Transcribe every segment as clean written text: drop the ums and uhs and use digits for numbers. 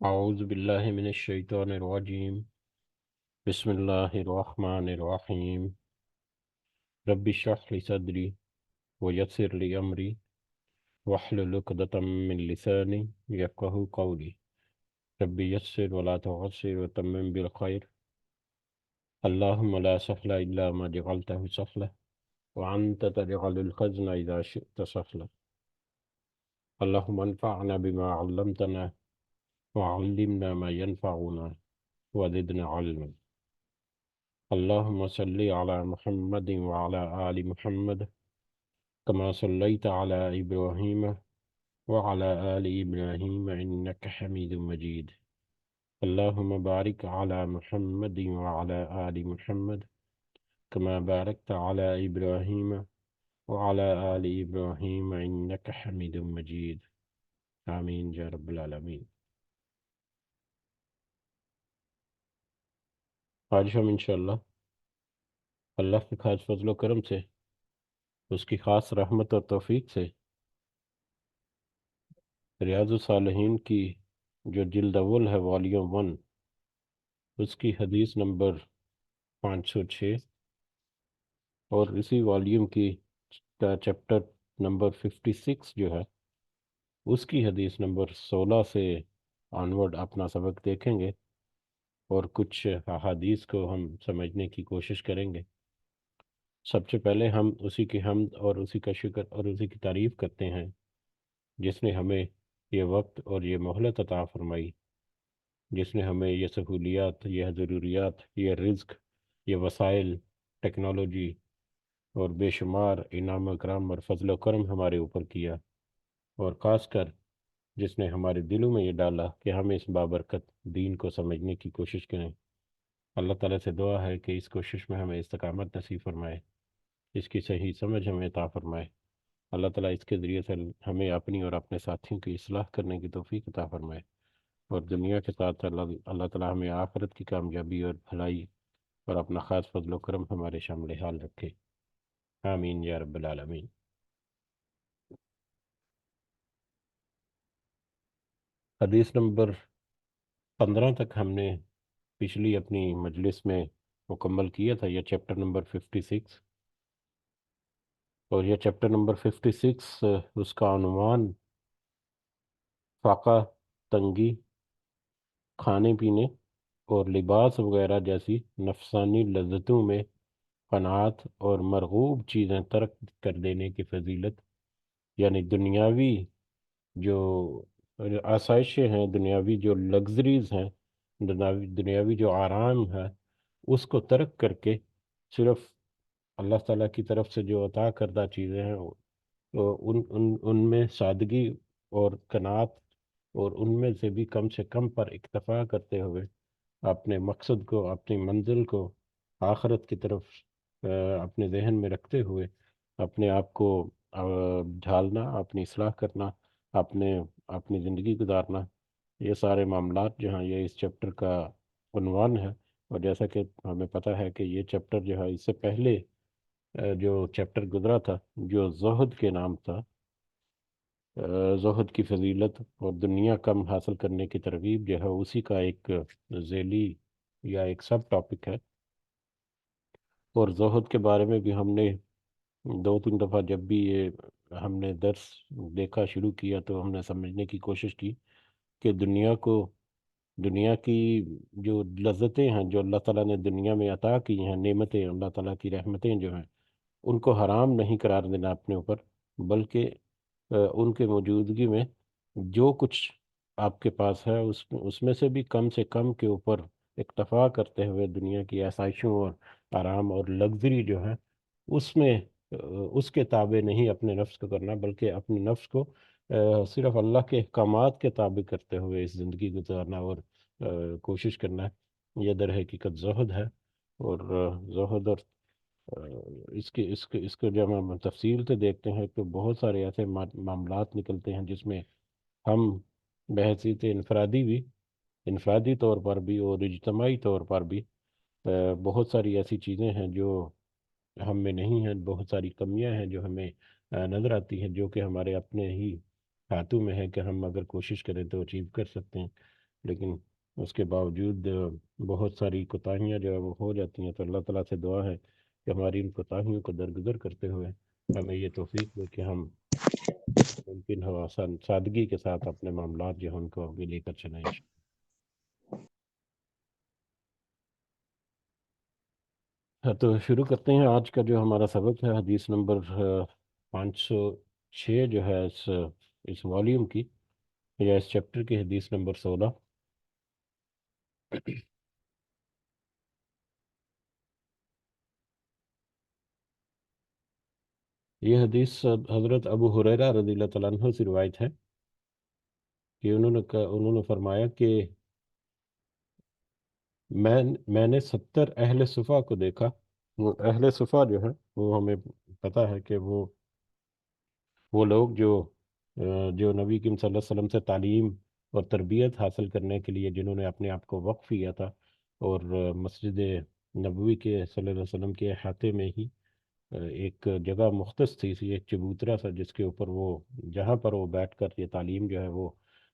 أعوذ بالله من الشيطان الرجيم. بسم الله الرحمن الرحيم. رب اشرح لي صدري ويسر لي أمري واحلل عقدة من لساني يفقهوا قولي. رب يسر ولا تعسر وتمم بالخير. اللهم لا سهل إلا ما جعلته سهلا وأنت تجعل الحزن إذا شئت سهلا. اللهم انفعنا بما علمتنا وعلمنا ما ينفعنا وزدنا علما. اللهم صل على محمد وعلى آل محمد كما صليت على إبراهيم وعلى آل إبراهيم إنك حميد مجيد. اللهم بارك على محمد وعلى آل محمد كما باركت على إبراهيم وعلى آل إبراهيم إنك حميد مجيد. آمين يا رب العالمين. آج ہم انشاءاللہ اللہ کے خاص فضل و کرم سے، اس کی خاص رحمت اور توفیق سے ریاض الصالحین کی جو جلد اول ہے والیوم 1، اس کی حدیث نمبر 506، اور اسی والیوم کی چیپٹر نمبر 56 جو ہے اس کی حدیث نمبر 16 سے آنورڈ اپنا سبق دیکھیں گے، اور کچھ احادیث کو ہم سمجھنے کی کوشش کریں گے۔ سب سے پہلے ہم اسی کی حمد اور اسی کا شکر اور اسی کی تعریف کرتے ہیں جس نے ہمیں یہ وقت اور یہ مہلت عطا فرمائی، جس نے ہمیں یہ سہولیات، یہ ضروریات، یہ رزق، یہ وسائل، ٹیکنالوجی اور بے شمار انعام و کرم اور فضل و کرم ہمارے اوپر کیا، اور خاص کر جس نے ہمارے دلوں میں یہ ڈالا کہ ہم اس بابرکت دین کو سمجھنے کی کوشش کریں۔ اللہ تعالیٰ سے دعا ہے کہ اس کوشش میں ہمیں استقامت نصیب فرمائے، اس کی صحیح سمجھ ہمیں عطا فرمائے۔ اللہ تعالیٰ اس کے ذریعے سے ہمیں اپنی اور اپنے ساتھیوں کی اصلاح کرنے کی توفیق عطا فرمائے، اور دنیا کے ساتھ اللہ تعالیٰ ہمیں آخرت کی کامیابی اور بھلائی اور اپنا خاص فضل و کرم ہمارے شامل حال رکھے۔ آمین یا رب العالمین۔ حدیث نمبر 15 تک ہم نے پچھلی اپنی مجلس میں مکمل کیا تھا، یہ چیپٹر نمبر 56، اور یہ چیپٹر نمبر 56 اس کا عنوان فاقہ، تنگی، کھانے پینے اور لباس وغیرہ جیسی نفسانی لذتوں میں قناعت اور مرغوب چیزیں ترک کر دینے کی فضیلت، یعنی دنیاوی جو آسائشیں ہیں، دنیاوی جو لگژریز ہیں، دنیاوی جو آرام ہے، اس کو ترک کر کے صرف اللہ تعالیٰ کی طرف سے جو عطا کردہ چیزیں ہیں ان میں سادگی اور قناعت، اور ان میں سے بھی کم سے کم پر اکتفا کرتے ہوئے اپنے مقصد کو، اپنی منزل کو آخرت کی طرف اپنے ذہن میں رکھتے ہوئے اپنے آپ کو ڈھالنا، اپنی اصلاح کرنا، اپنی زندگی گزارنا، یہ سارے معاملات جو ہیں یہ اس چیپٹر کا عنوان ہے۔ اور جیسا کہ ہمیں پتہ ہے کہ یہ چیپٹر جو ہے اس سے پہلے جو چیپٹر گزرا تھا جو زہد کے نام تھا، زہد کی فضیلت اور دنیا کم حاصل کرنے کی ترغیب جو ہے اسی کا ایک ذیلی یا ایک سب ٹاپک ہے۔ اور زہد کے بارے میں بھی ہم نے 2-3 دفعہ جب بھی یہ ہم نے درس دیکھا شروع کیا تو ہم نے سمجھنے کی کوشش کی کہ دنیا کی جو لذتیں ہیں جو اللہ تعالیٰ نے دنیا میں عطا کی ہیں، نعمتیں، اللہ تعالیٰ کی رحمتیں جو ہیں، ان کو حرام نہیں قرار دینا اپنے اوپر، بلکہ ان کے موجودگی میں جو کچھ آپ کے پاس ہے اس میں سے بھی کم سے کم کے اوپر اکتفا کرتے ہوئے دنیا کی آسائشوں اور آرام اور لگژری جو ہے اس میں اس کے تابع نہیں اپنے نفس کو کرنا، بلکہ اپنے نفس کو صرف اللہ کے احکامات کے تابع کرتے ہوئے اس زندگی گزارنا اور کوشش کرنا ہے۔ یہ در حقیقت زہد ہے، اور زہد اور اس کو جب ہم تفصیل سے دیکھتے ہیں تو بہت سارے ایسے معاملات نکلتے ہیں جس میں ہم بحیثیت انفرادی طور پر بھی اور اجتماعی طور پر بھی بہت ساری ایسی چیزیں ہیں جو ہم میں نہیں ہیں، بہت ساری کمیاں ہیں جو ہمیں نظر آتی ہیں، جو کہ ہمارے اپنے ہی ہاتھوں میں ہے کہ ہم اگر کوشش کریں تو اچیو کر سکتے ہیں۔ لیکن اس کے باوجود بہت ساری کوتاہیاں جو ہے وہ ہو جاتی ہیں، تو اللہ تعالیٰ سے دعا ہے کہ ہماری ان کوتاہیوں کو درگزر کرتے ہوئے ہمیں یہ توفیق دے کہ ہم ممکن ہو آسان سادگی کے ساتھ اپنے معاملات جو ہیں ان کو آگے لے کر چلائیں۔ ہاں، تو شروع کرتے ہیں آج کا جو ہمارا سبق ہے، حدیث نمبر 506 جو ہے اس والیوم کی، یا اس چیپٹر کی حدیث نمبر 16۔ یہ حدیث حضرت ابو ہریرہ رضی اللہ تعالیٰ عنہ سے روایت ہے کہ انہوں نے فرمایا کہ میں نے 70 اہل صفا کو دیکھا۔ وہ اہل صفا جو ہے وہ ہمیں پتہ ہے کہ وہ لوگ جو نبی کریم صلی اللہ علیہ وسلم سے تعلیم اور تربیت حاصل کرنے کے لیے جنہوں نے اپنے آپ کو وقف کیا تھا، اور مسجد نبوی کے صلی اللہ علیہ وسلم کے احاطے میں ہی ایک جگہ مختص تھی، ایک چبوترا سا، جس کے اوپر جہاں پر وہ بیٹھ کر یہ تعلیم جو ہے وہ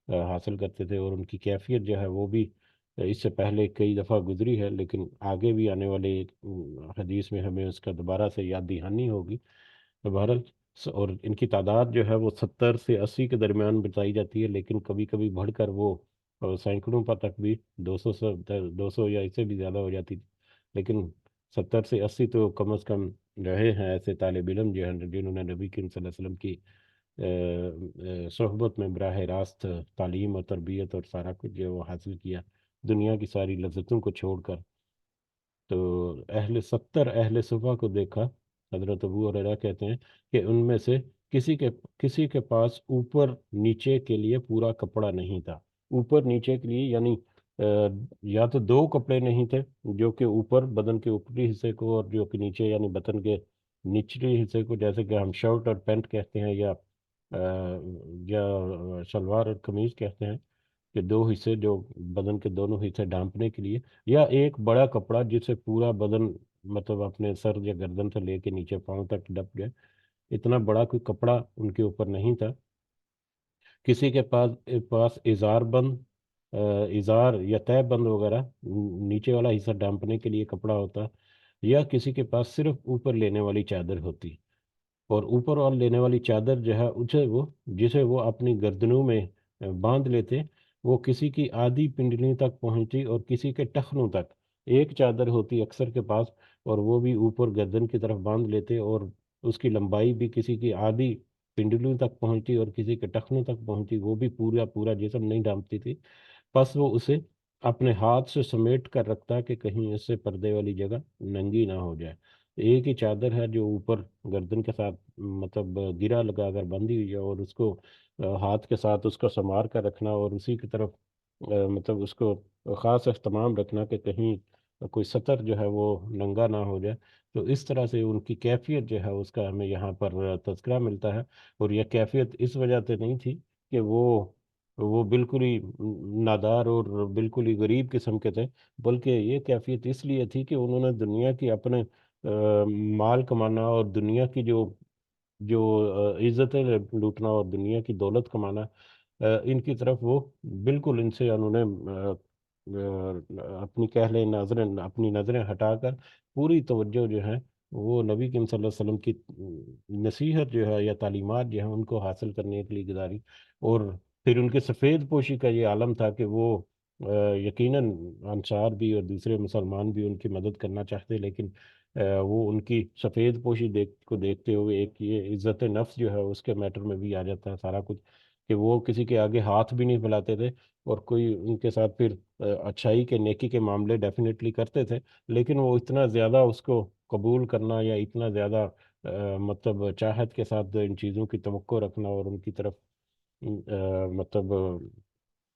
حاصل کرتے تھے، اور ان کی کیفیت جو ہے وہ بھی اس سے پہلے کئی دفعہ گزری ہے، لیکن آگے بھی آنے والے حدیث میں ہمیں اس کا دوبارہ سے یاد دہانی ہوگی۔ تو بہرحال اور ان کی تعداد جو ہے وہ 70 سے 80 کے درمیان بتائی جاتی ہے، لیکن کبھی کبھی بڑھ کر وہ سینکڑوں پر تک بھی 200 یا اس سے بھی زیادہ ہو جاتی تھی، لیکن 70 سے 80 تو کم از کم رہے ہیں ایسے طالب علم جو ہیں جنہوں نے نبی کریم صلی اللہ علیہ وسلم کی صحبت میں براہ راست تعلیم اور تربیت اور سارا کچھ جو ہے وہ حاصل کیا، دنیا کی ساری لذتوں کو چھوڑ کر۔ تو 70 اہل صفا کو دیکھا، حضرت ابو ہریرہ کہتے ہیں کہ ان میں سے کسی کے پاس اوپر نیچے کے لیے پورا کپڑا نہیں تھا۔ اوپر نیچے کے لیے یعنی یا تو دو کپڑے نہیں تھے، جو کہ اوپر بدن کے اوپری حصے کو، اور جو کہ نیچے یعنی بدن کے نچلے حصے کو، جیسے کہ ہم شرٹ اور پینٹ کہتے ہیں، یا شلوار اور قمیض کہتے ہیں، کہ دو حصے جو بدن کے دونوں حصے ڈھانپنے کے لیے، یا ایک بڑا کپڑا جسے پورا بدن مطلب اپنے سر یا گردن سے لے کے نیچے پاؤں تک ڈپ گئے، اتنا بڑا کوئی کپڑا ان کے اوپر نہیں تھا۔ کسی کے پاس ازار بند، ازار یا تہ بند وغیرہ نیچے والا حصہ ڈھانپنے کے لیے کپڑا ہوتا، یا کسی کے پاس صرف اوپر لینے والی چادر ہوتی، اور اوپر اور لینے والی چادر جو ہے جسے وہ اپنی گردنوں میں باندھ لیتے، وہ کسی کی آدھی پنڈلی تک پہنچتی اور کسی کے ٹخنوں تک۔ ایک چادر ہوتی اکثر کے پاس، اور وہ بھی اوپر گردن کی طرف باندھ لیتے، اور اس کی لمبائی بھی کسی کی آدھی پنڈلیوں تک پہنچتی اور کسی کے ٹخنوں تک پہنچتی، وہ بھی پورا پورا جسم نہیں ڈھانپتی تھی، بس وہ اسے اپنے ہاتھ سے سمیٹ کر رکھتا کہ کہیں اس سے پردے والی جگہ ننگی نہ ہو جائے۔ ایک ہی چادر ہے جو اوپر گردن کے ساتھ مطلب گرا لگا کر بندھی ہوئی ہے، اور اس کو ہاتھ کے ساتھ اس کو سنوار کر رکھنا، اور اسی کی طرف مطلب اس کو خاص اہتمام رکھنا کہ کہیں کوئی سطر جو ہے وہ ننگا نہ ہو جائے۔ تو اس طرح سے ان کی کیفیت جو ہے اس کا ہمیں یہاں پر تذکرہ ملتا ہے، اور یہ کیفیت اس وجہ سے نہیں تھی کہ وہ بالکل ہی نادار اور بالکل ہی غریب قسم کے تھے، بلکہ یہ کیفیت اس لیے تھی کہ انہوں نے دنیا کی اپنے مال کمانا، اور دنیا کی جو عزتیں لوٹنا اور دنیا کی دولت کمانا، ان کی طرف وہ بالکل ان سے انہوں نے اپنی اپنی نظریں ہٹا کر پوری توجہ جو ہے وہ نبی کریم صلی اللہ علیہ وسلم کی نصیحت جو ہے یا تعلیمات جو ہیں ان کو حاصل کرنے کے لیے گزاری۔ اور پھر ان کے سفید پوشی کا یہ عالم تھا کہ وہ یقیناً انصار بھی اور دوسرے مسلمان بھی ان کی مدد کرنا چاہتے، لیکن وہ ان کی سفید پوشی کو دیکھتے ہوئے ایک یہ عزت نفس جو ہے اس کے میٹر میں بھی آ جاتا ہے سارا کچھ، کہ وہ کسی کے آگے ہاتھ بھی نہیں پھیلاتے تھے، اور کوئی ان کے ساتھ پھر اچھائی کے نیکی کے معاملے ڈیفینیٹلی کرتے تھے، لیکن وہ اتنا زیادہ اس کو قبول کرنا یا اتنا زیادہ مطلب چاہت کے ساتھ ان چیزوں کی توقع رکھنا اور ان کی طرف مطلب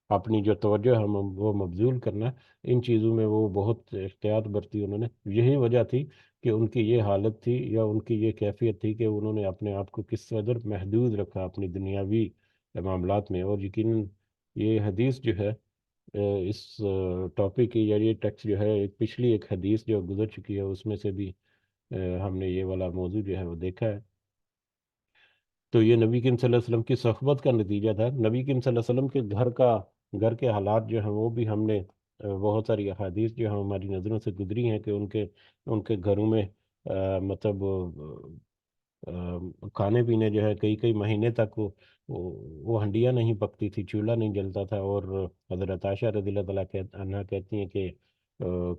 اپنی جو توجہ ہے وہ مبذول کرنا، ان چیزوں میں وہ بہت احتیاط برتی انہوں نے۔ یہی وجہ تھی کہ ان کی یہ حالت تھی یا ان کی یہ کیفیت تھی کہ انہوں نے اپنے آپ کو کس قدر محدود رکھا اپنی دنیاوی معاملات میں۔ اور یقیناً یہ حدیث جو ہے اس ٹاپک کی، یا یہ ٹیکسٹ جو ہے ایک پچھلی ایک حدیث جو گزر چکی ہے اس میں سے بھی ہم نے یہ والا موضوع جو ہے وہ دیکھا ہے۔ تو یہ نبی کریم صلی اللہ علیہ وسلم کی صحبت کا نتیجہ تھا، نبی کریم صلی اللہ علیہ وسلم کے گھر کا گھر کے حالات جو ہیں وہ بھی ہم نے بہت ساری احادیث جو ہیں ہماری نظروں سے گزری ہیں کہ ان کے گھروں میں مطلب کھانے پینے جو ہے کئی کئی مہینے تک وہ ہنڈیاں نہیں پکتی تھی، چولہا نہیں جلتا تھا، اور حضرت عائشہ رضی اللہ تعالیٰ عنہا کہتی ہیں کہ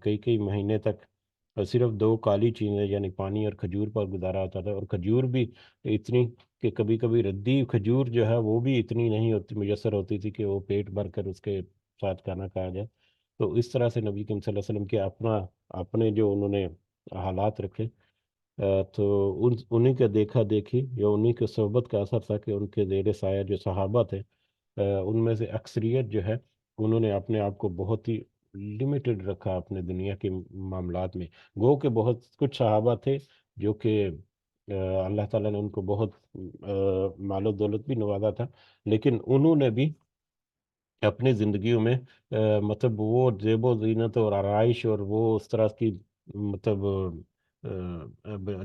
کئی کئی مہینے تک صرف دو کالی چیزیں یعنی پانی اور کھجور پر گزارا ہوتا تھا، اور کھجور بھی اتنی کہ کبھی کبھی ردی کھجور جو ہے وہ بھی اتنی نہیں ہوتی میسر ہوتی تھی کہ وہ پیٹ بھر کر اس کے ساتھ کھانا کھایا جائے۔ تو اس طرح سے نبی کریم صلی اللہ علیہ وسلم کے اپنے جو انہوں نے حالات رکھے، تو انہیں کا دیکھا دیکھی یا انہیں کے صحبت کا اثر تھا کہ ان کے زیر سایہ جو صحابہ تھے، ان میں سے اکثریت جو ہے انہوں نے اپنے آپ کو بہت ہی لمیٹڈ رکھا اپنے دنیا کے معاملات میں۔ گو کہ بہت کچھ صحابہ تھے جو کہ اللہ تعالیٰ نے ان کو بہت مال و دولت بھی نوازا تھا، لیکن انہوں نے بھی اپنی زندگیوں میں مطلب وہ زیب و زینت اور آرائش اور وہ اس طرح کی مطلب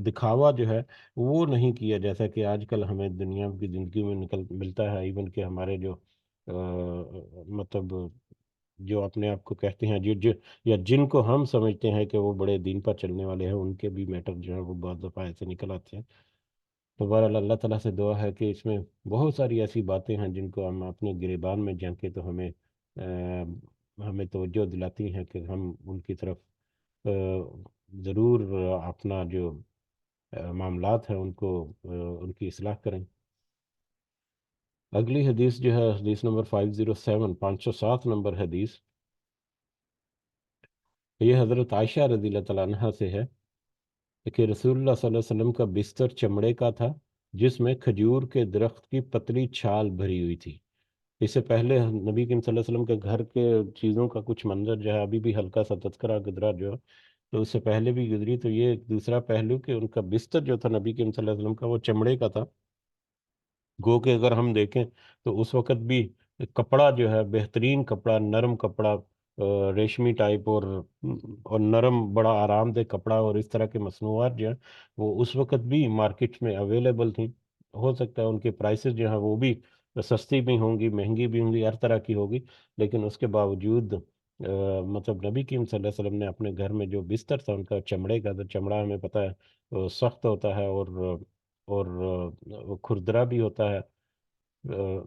دکھاوا جو ہے وہ نہیں کیا جیسا کہ آج کل ہمیں دنیا کی زندگی میں ملتا ہے، ایون کہ ہمارے جو مطلب جو اپنے آپ کو کہتے ہیں یا جن کو ہم سمجھتے ہیں کہ وہ بڑے دین پر چلنے والے ہیں، ان کے بھی میٹر جو ہے وہ بعض دفعہ ایسے نکل آتے ہیں۔ تو بہرحال اللہ تعالیٰ سے دعا ہے کہ اس میں بہت ساری ایسی باتیں ہیں جن کو ہم اپنے گریبان میں جھانکیں تو ہمیں توجہ دلاتی ہیں کہ ہم ان کی طرف ضرور اپنا جو معاملات ہیں ان کی اصلاح کریں۔ اگلی حدیث جو ہے حدیث نمبر 507، 507 نمبر حدیث، یہ حضرت عائشہ رضی اللہ تعالیٰ عنہ سے ہے کہ رسول اللہ صلی اللہ علیہ وسلم کا بستر چمڑے کا تھا جس میں کھجور کے درخت کی پتلی چھال بھری ہوئی تھی۔ اس سے پہلے نبی کریم صلی اللہ علیہ وسلم کے گھر کے چیزوں کا کچھ منظر جو ہے ابھی بھی ہلکا سا تذکرہ گزرا جو ہے، تو اس سے پہلے بھی گزری، تو یہ ایک دوسرا پہلو کہ ان کا بستر جو تھا نبی کریم صلی اللہ علیہ وسلم کا وہ چمڑے کا تھا۔ گو کہ اگر ہم دیکھیں تو اس وقت بھی کپڑا جو ہے بہترین کپڑا، نرم کپڑا، ریشمی ٹائپ اور نرم بڑا آرام دہ کپڑا اور اس طرح کے مصنوعات جو ہیں وہ اس وقت بھی مارکیٹ میں اویلیبل تھیں۔ ہو سکتا ہے ان کے پرائسز جو ہیں وہ بھی سستی بھی ہوں گی، مہنگی بھی ہوں گی، ہر طرح کی ہوگی، لیکن اس کے باوجود مطلب نبی کریم صلی اللہ علیہ وسلم نے اپنے گھر میں جو بستر تھا ان کا چمڑے کا، تو چمڑا ہمیں پتہ ہے سخت ہوتا ہے اور کھردرا بھی ہوتا ہے،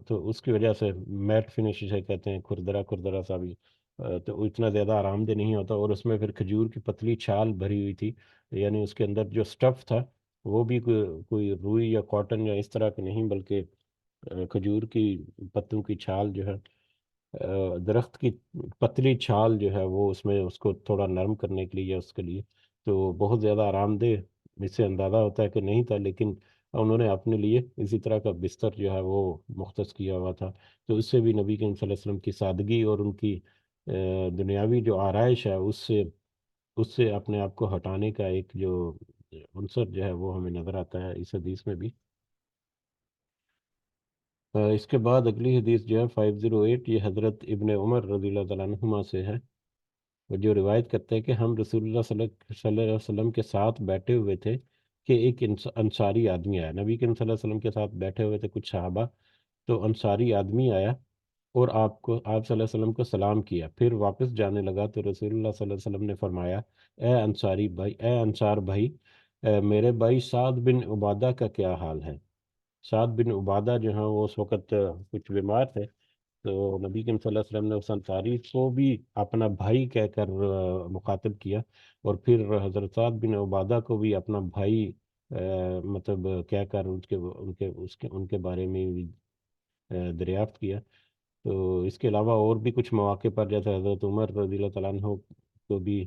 تو اس کی وجہ سے میٹ فنش اسے کہتے ہیں، کھردرا کھردرا سا بھی، تو وہ اتنا زیادہ آرام دہ نہیں ہوتا، اور اس میں پھر کھجور کی پتلی چھال بھری ہوئی تھی، یعنی اس کے اندر جو سٹف تھا وہ بھی کوئی روئی یا کاٹن یا اس طرح کے نہیں، بلکہ کھجور کی پتوں کی چھال جو ہے، درخت کی پتلی چھال جو ہے وہ اس میں اس کو تھوڑا نرم کرنے کے لیے یا اس کے لیے، تو بہت زیادہ آرام دہ اس سے اندازہ ہوتا ہے کہ نہیں تھا، لیکن انہوں نے اپنے لیے اسی طرح کا بستر جو ہے وہ مختص کیا ہوا تھا۔ تو اس سے بھی نبی کریم صلی اللہ علیہ وسلم کی سادگی اور ان کی دنیاوی جو آرائش ہے اس سے اپنے آپ کو ہٹانے کا ایک جو عنصر جو ہے وہ ہمیں نظر آتا ہے اس حدیث میں بھی۔ اس کے بعد اگلی حدیث جو ہے 508، یہ حضرت ابن عمر رضی اللہ تعالیٰ عنہما سے ہے، وہ جو روایت کرتے ہیں کہ ہم رسول اللہ صلی اللہ علیہ وسلم کے ساتھ بیٹھے ہوئے تھے کہ ایک انصاری آدمی آیا، نبی کریم صلی اللہ علیہ وسلم کے ساتھ بیٹھے ہوئے تھے کچھ صحابہ، تو انصاری آدمی آیا اور آپ صلی اللہ علیہ وسلم کو سلام کیا، پھر واپس جانے لگا تو رسول اللہ صلی اللہ علیہ وسلم نے فرمایا، اے انصاری بھائی، اے انصار بھائی، میرے بھائی سعد بن عبادہ کا کیا حال ہے؟ سعد بن عبادہ جو ہیں وہ اس وقت کچھ بیمار تھے، تو نبی کریم صلی اللہ علیہ وسلم نے اس انصاری کو بھی اپنا بھائی کہہ کر مخاطب کیا، اور پھر حضرت سعد بن عبادہ کو بھی اپنا بھائی مطلب کہہ کر ان کے بارے میں دریافت کیا۔ تو اس کے علاوہ اور بھی کچھ مواقع پر جیسے حضرت عمر رضی اللہ تعالیٰ عنہ کو بھی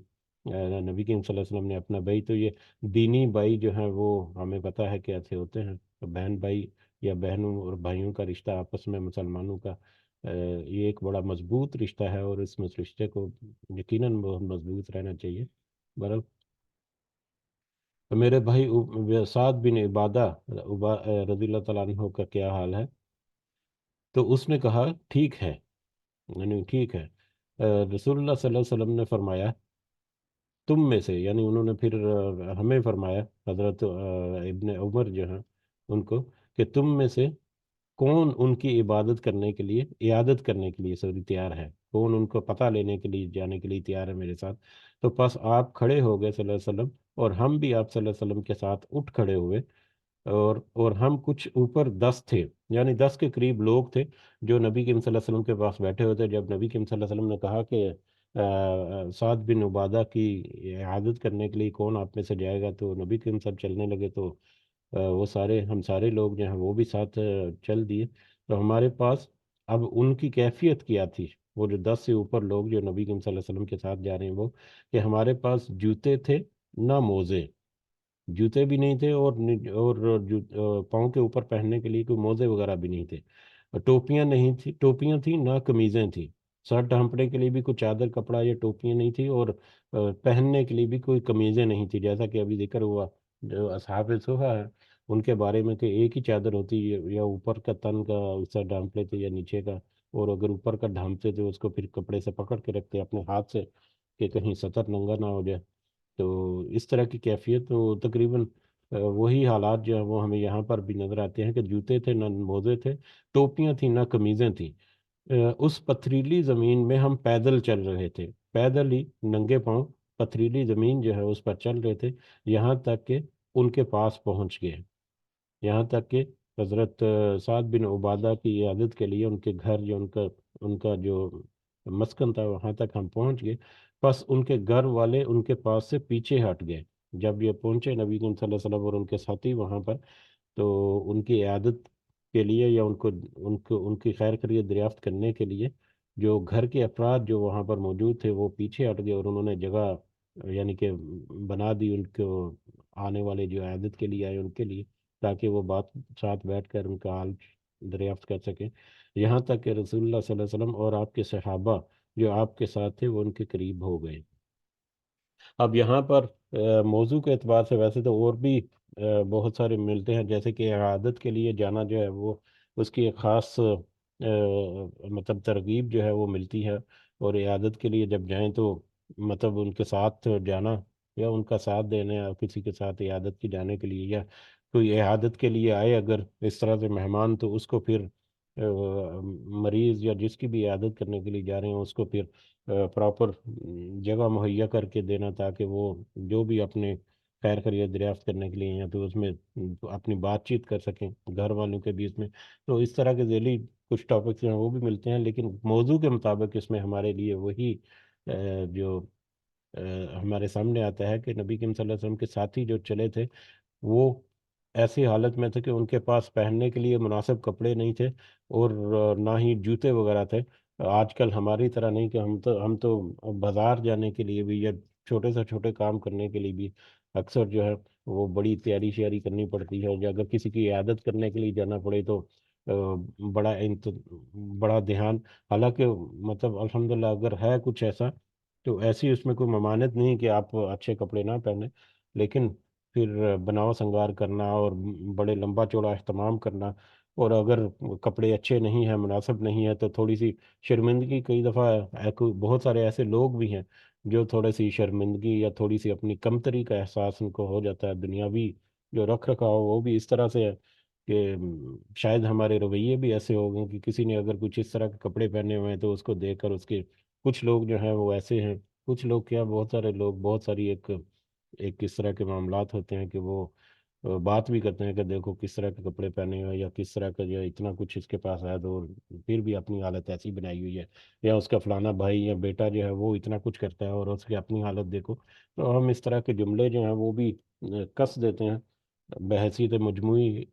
نبی کریم صلی اللہ علیہ وسلم نے اپنا بھائی، تو یہ دینی بھائی جو ہیں وہ ہمیں پتہ ہے کہ ایسے ہوتے ہیں، تو بہن بھائی یا بہنوں اور بھائیوں کا رشتہ آپس میں مسلمانوں کا یہ ایک بڑا مضبوط رشتہ ہے، اور اس رشتے کو یقیناً بہت مضبوط رہنا چاہیے۔ برحال تو میرے بھائی سعد بن عبادہ رضی اللہ تعالیٰ عنہ کا کیا حال ہے؟ تو اس نے کہا ٹھیک ہے، یعنی ٹھیک ہے۔ رسول اللہ صلی اللہ علیہ وسلم نے فرمایا تم میں سے، یعنی انہوں نے پھر ہمیں فرمایا، حضرت ابن عمر جو ہیں ان کو، کہ تم میں سے کون ان کی عبادت کرنے کے لیے، عیادت کرنے کے لیے سوری تیار ہے، کون ان کو پتہ لینے کے لیے جانے کے لیے تیار ہے میرے ساتھ؟ تو پس آپ کھڑے ہو گئے صلی اللہ علیہ وسلم، اور ہم بھی آپ صلی اللہ علیہ وسلم کے ساتھ اٹھ کھڑے ہوئے، اور ہم کچھ اوپر 10 تھے، یعنی 10 کے قریب لوگ تھے جو نبی کریم صلی اللہ علیہ وسلم کے پاس بیٹھے ہوئے تھے۔ جب نبی کریم صلی اللہ علیہ وسلم نے کہا کہ سعد بن عبادہ کی عیادت کرنے کے لیے کون آپ میں سے جائے گا، تو نبی کریم صاحب چلنے لگے، تو وہ سارے ہم سارے لوگ جو ہیں وہ بھی ساتھ چل دیے۔ تو ہمارے پاس اب ان کی کیفیت کیا تھی، وہ جو 10 سے اوپر لوگ جو نبی کریم صلی اللہ علیہ وسلم کے ساتھ جا رہے ہیں، وہ کہ ہمارے پاس جوتے تھے نہ موزے، جوتے بھی نہیں تھے، اور پاؤں کے اوپر پہننے کے لیے کوئی موزے وغیرہ بھی نہیں تھے، ٹوپیاں نہیں تھی، ٹوپیاں تھیں نہ قمیضیں تھیں، سر ڈھانپنے کے لیے بھی کوئی چادر کپڑا یا ٹوپیاں نہیں تھی، اور پہننے کے لیے بھی کوئی قمیضیں نہیں تھی، جیسا کہ ابھی ذکر ہوا جو اصحاب صحابہ ہے ان کے بارے میں کہ ایک ہی چادر ہوتی یا اوپر کا تن کا سر ڈھانپ لیتے یا نیچے کا، اور اگر اوپر کا ڈھانپتے تھے اس کو پھر کپڑے سے پکڑ کے رکھتے اپنے ہاتھ سے کہ کہیں سطر ننگا نہ ہو جائے۔ تو اس طرح کی کیفیت تو تقریباً وہی حالات جو ہیں وہ ہمیں یہاں پر بھی نظر آتے ہیں کہ جوتے تھے نہ موزے تھے، ٹوپیاں تھیں نہ قمیضیں تھیں۔ اس پتھریلی زمین میں ہم پیدل چل رہے تھے، پیدل ہی ننگے پاؤں پتھریلی زمین جو ہے اس پر چل رہے تھے، یہاں تک کہ ان کے پاس پہنچ گئے، یہاں تک کہ حضرت سعد بن عبادہ کی عیادت کے لیے ان کے گھر جو ان کا جو مسکن تھا وہاں تک ہم پہنچ گئے۔ بس ان کے گھر والے ان کے پاس سے پیچھے ہٹ گئے، جب یہ پہنچے نبی کریم صلی اللہ علیہ وسلم اور ان کے ساتھی وہاں پر، تو ان کی عیادت کے لیے یا ان کی خیر خیریت دریافت کرنے کے لیے جو گھر کے افراد جو وہاں پر موجود تھے وہ پیچھے ہٹ گئے، اور انہوں نے جگہ یعنی کہ بنا دی ان کو، آنے والے جو عیادت کے لیے آئے ان کے لیے، تاکہ وہ بات ساتھ بیٹھ کر ان کا حال دریافت کر سکیں، یہاں تک کہ رسول اللہ صلی اللہ علیہ وسلم اور آپ کے صحابہ جو آپ کے ساتھ تھے وہ ان کے قریب ہو گئے۔ اب یہاں پر موضوع کے اعتبار سے ویسے تو اور بھی بہت سارے ملتے ہیں، جیسے کہ عادت کے لیے جانا جو ہے وہ اس کی ایک خاص مطلب ترغیب جو ہے وہ ملتی ہے، اور عادت کے لیے جب جائیں تو مطلب ان کے ساتھ جانا یا ان کا ساتھ دینا، یا کسی کے ساتھ عادت کی جانے کے لیے، یا کوئی عادت کے لیے آئے اگر اس طرح سے مہمان، تو اس کو پھر مریض یا جس کی بھی عادت کرنے کے لیے جا رہے ہیں اس کو پھر پراپر جگہ مہیا کر کے دینا، تاکہ وہ جو بھی اپنے خیر خیریت دریافت کرنے کے لیے ہیں تو اس میں اپنی بات چیت کر سکیں گھر والوں کے بیچ میں۔ تو اس طرح کے ذیلی کچھ ٹاپکس ہیں وہ بھی ملتے ہیں، لیکن موضوع کے مطابق اس میں ہمارے لیے وہی جو ہمارے سامنے آتا ہے کہ نبی کریم صلی اللہ علیہ وسلم کے ساتھی جو چلے تھے وہ ایسی حالت میں تھے کہ ان کے پاس پہننے کے لیے مناسب کپڑے نہیں تھے، اور نہ ہی جوتے وغیرہ تھے۔ آج کل ہماری طرح نہیں کہ ہم تو بازار جانے کے لیے بھی یا چھوٹے سے چھوٹے کام کرنے کے لیے بھی اکثر جو ہے وہ بڑی تیاری شیاری کرنی پڑتی ہے، یا اگر کسی کی عیادت کرنے کے لیے جانا پڑے تو بڑا دھیان، حالانکہ مطلب الحمدللہ اگر ہے کچھ ایسا تو ایسی اس میں کوئی ممانعت نہیں کہ آپ اچھے کپڑے نہ پہنیں، لیکن پھر بناؤ سنگار کرنا اور بڑے لمبا چوڑا اہتمام کرنا، اور اگر کپڑے اچھے نہیں ہیں مناسب نہیں ہے تو تھوڑی سی شرمندگی، کئی دفعہ بہت سارے ایسے لوگ بھی ہیں جو تھوڑے سی شرمندگی یا تھوڑی سی اپنی کمتری کا احساس ان کو ہو جاتا ہے، دنیاوی جو رکھ رکھاؤ وہ بھی اس طرح سے ہے کہ شاید ہمارے رویے بھی ایسے ہو گئے کہ کسی نے اگر کچھ اس طرح کے کپڑے پہنے ہوئے ہیں تو اس کو دیکھ کر اس کے کچھ لوگ جو ہیں وہ ایسے ہیں، کچھ لوگ کیا بہت سارے لوگ بہت ساری ایک ایک اس طرح کے معاملات ہوتے ہیں کہ وہ بات بھی کرتے ہیں کہ دیکھو کس طرح کے کپڑے پہنے ہوئے ہیں، یا کس طرح کا جو ہے اتنا کچھ اس کے پاس ہے تو پھر بھی اپنی حالت ایسی بنائی ہوئی ہے، یا اس کا فلانا بھائی یا بیٹا جو ہے وہ اتنا کچھ کرتا ہے اور اس کی اپنی حالت دیکھو۔ تو ہم اس طرح کے جملے جو ہیں وہ بھی کس دیتے ہیں بحیثیت مجموعی،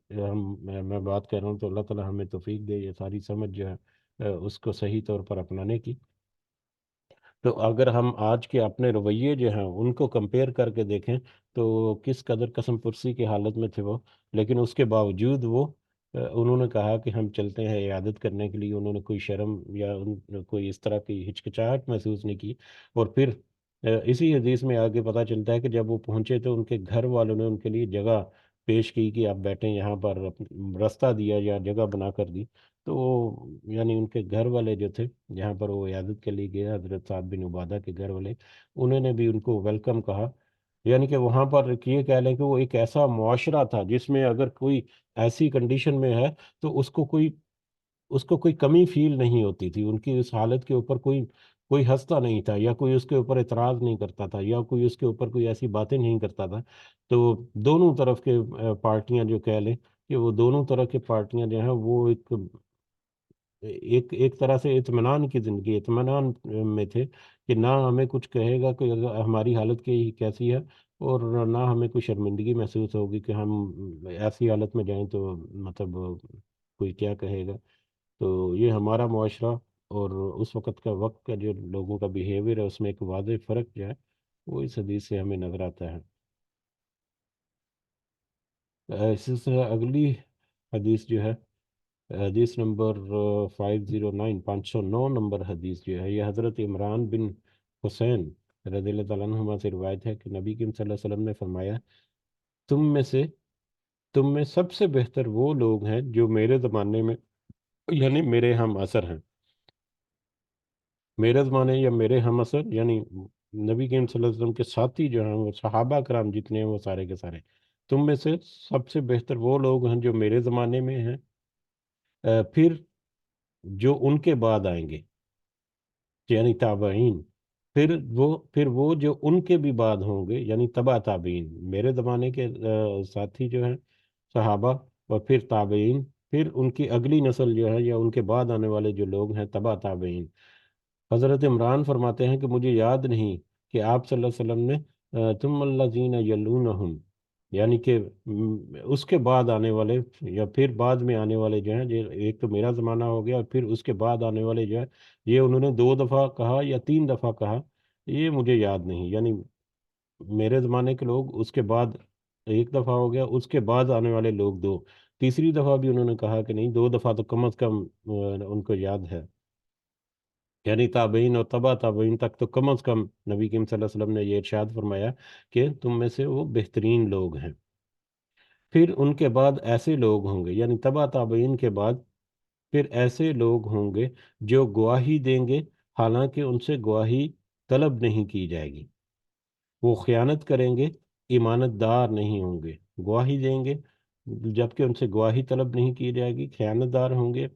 میں بات کر رہا ہوں، تو اللہ تعالی ہمیں توفیق دے یہ ساری سمجھ جو ہے اس کو صحیح طور پر اپنانے کی۔ تو اگر ہم آج کے اپنے رویے جو ہیں ان کو کمپیئر کر کے دیکھیں تو کس قدر قسم پرسی کی حالت میں تھے وہ، لیکن اس کے باوجود وہ انہوں نے کہا کہ ہم چلتے ہیں عیادت کرنے کے لیے، انہوں نے کوئی شرم یا کوئی اس طرح کی ہچکچاہٹ محسوس نہیں کی۔ اور پھر اسی حدیث میں آگے پتہ چلتا ہے کہ جب وہ پہنچے تو ان کے گھر والوں نے ان کے لیے جگہ پیش کی کہ آپ بیٹھیں یہاں پر، راستہ دیا یا جگہ بنا کر دی، تو یعنی ان کے گھر والے جو تھے جہاں پر وہ عیادت کے لیے گئے حضرت سعد بن عبادہ کے گھر والے، انہوں نے بھی ان کو ویلکم کہا، یعنی کہ وہاں پر یہ کہہ لیں کہ وہ ایک ایسا معاشرہ تھا جس میں اگر کوئی ایسی کنڈیشن میں ہے تو اس کو کوئی کمی فیل نہیں ہوتی تھی، ان کی اس حالت کے اوپر کوئی کوئی ہنستا نہیں تھا، یا کوئی اس کے اوپر اعتراض نہیں کرتا تھا، یا کوئی اس کے اوپر کوئی ایسی باتیں نہیں کرتا تھا۔ تو دونوں طرف کے پارٹیاں جو کہہ لیں کہ وہ دونوں طرح کی پارٹیاں جو ہیں وہ ایک ایک ایک طرح سے اطمینان کی زندگی، اطمینان میں تھے کہ نہ ہمیں کچھ کہے گا کہ ہماری حالت کیسی ہے، اور نہ ہمیں کوئی شرمندگی محسوس ہوگی کہ ہم ایسی حالت میں جائیں تو مطلب کوئی کیا کہے گا۔ تو یہ ہمارا معاشرہ اور اس وقت کا جو لوگوں کا بیہیویئر ہے، اس میں ایک واضح فرق جو ہے وہ اس حدیث سے ہمیں نظر آتا ہے۔ اسی سے اگلی حدیث جو ہے، حدیث نمبر 509، 509 نمبر حدیث جو ہے، یہ حضرت عمران بن حسین رضی اللہ تعالیٰ عنہما سے روایت ہے کہ نبی کریم صلی اللہ علیہ وسلم نے فرمایا، تم میں سے تم میں سب سے بہتر وہ لوگ ہیں جو میرے زمانے میں، یعنی میرے ہم عصر ہیں، میرے زمانے یا میرے ہم عصر، یعنی نبی کریم صلی اللہ علیہ وسلم کے ساتھی جو ہیں، وہ صحابہ کرام جتنے ہیں وہ سارے کے سارے، تم میں سے سب سے بہتر وہ لوگ ہیں جو میرے زمانے میں ہیں، پھر جو ان کے بعد آئیں گے، یعنی تابعین، پھر وہ جو ان کے بھی بعد ہوں گے، یعنی تبع تابعین، میرے زمانے کے ساتھی جو ہیں صحابہ، اور پھر تابعین، پھر ان کی اگلی نسل جو ہے یا ان کے بعد آنے والے جو لوگ ہیں تبع تابعین۔ حضرت عمران فرماتے ہیں کہ مجھے یاد نہیں کہ آپ صلی اللہ علیہ وسلم نے تم الذین یلونہم، یعنی کہ اس کے بعد آنے والے یا پھر بعد میں آنے والے جو ہیں، ایک تو میرا زمانہ ہو گیا اور پھر اس کے بعد آنے والے جو ہیں، یہ انہوں نے 2 دفعہ کہا یا 3 دفعہ کہا، یہ مجھے یاد نہیں، یعنی میرے زمانے کے لوگ، اس کے بعد ایک دفعہ ہو گیا، اس کے بعد آنے والے لوگ دو، تیسری دفعہ بھی انہوں نے کہا کہ نہیں، 2 دفعہ تو کم از کم ان کو یاد ہے، یعنی تابعین اور تبع تابعین تک تو کم از کم نبی کریم صلی اللہ علیہ وسلم نے یہ ارشاد فرمایا کہ تم میں سے وہ بہترین لوگ ہیں، پھر ان کے بعد ایسے لوگ ہوں گے، یعنی تبع تابعین کے بعد پھر ایسے لوگ ہوں گے جو گواہی دیں گے حالانکہ ان سے گواہی طلب نہیں کی جائے گی، وہ خیانت کریں گے، ایمانت دار نہیں ہوں گے، گواہی دیں گے جبکہ ان سے گواہی طلب نہیں کی جائے گی، خیانت دار ہوں گے،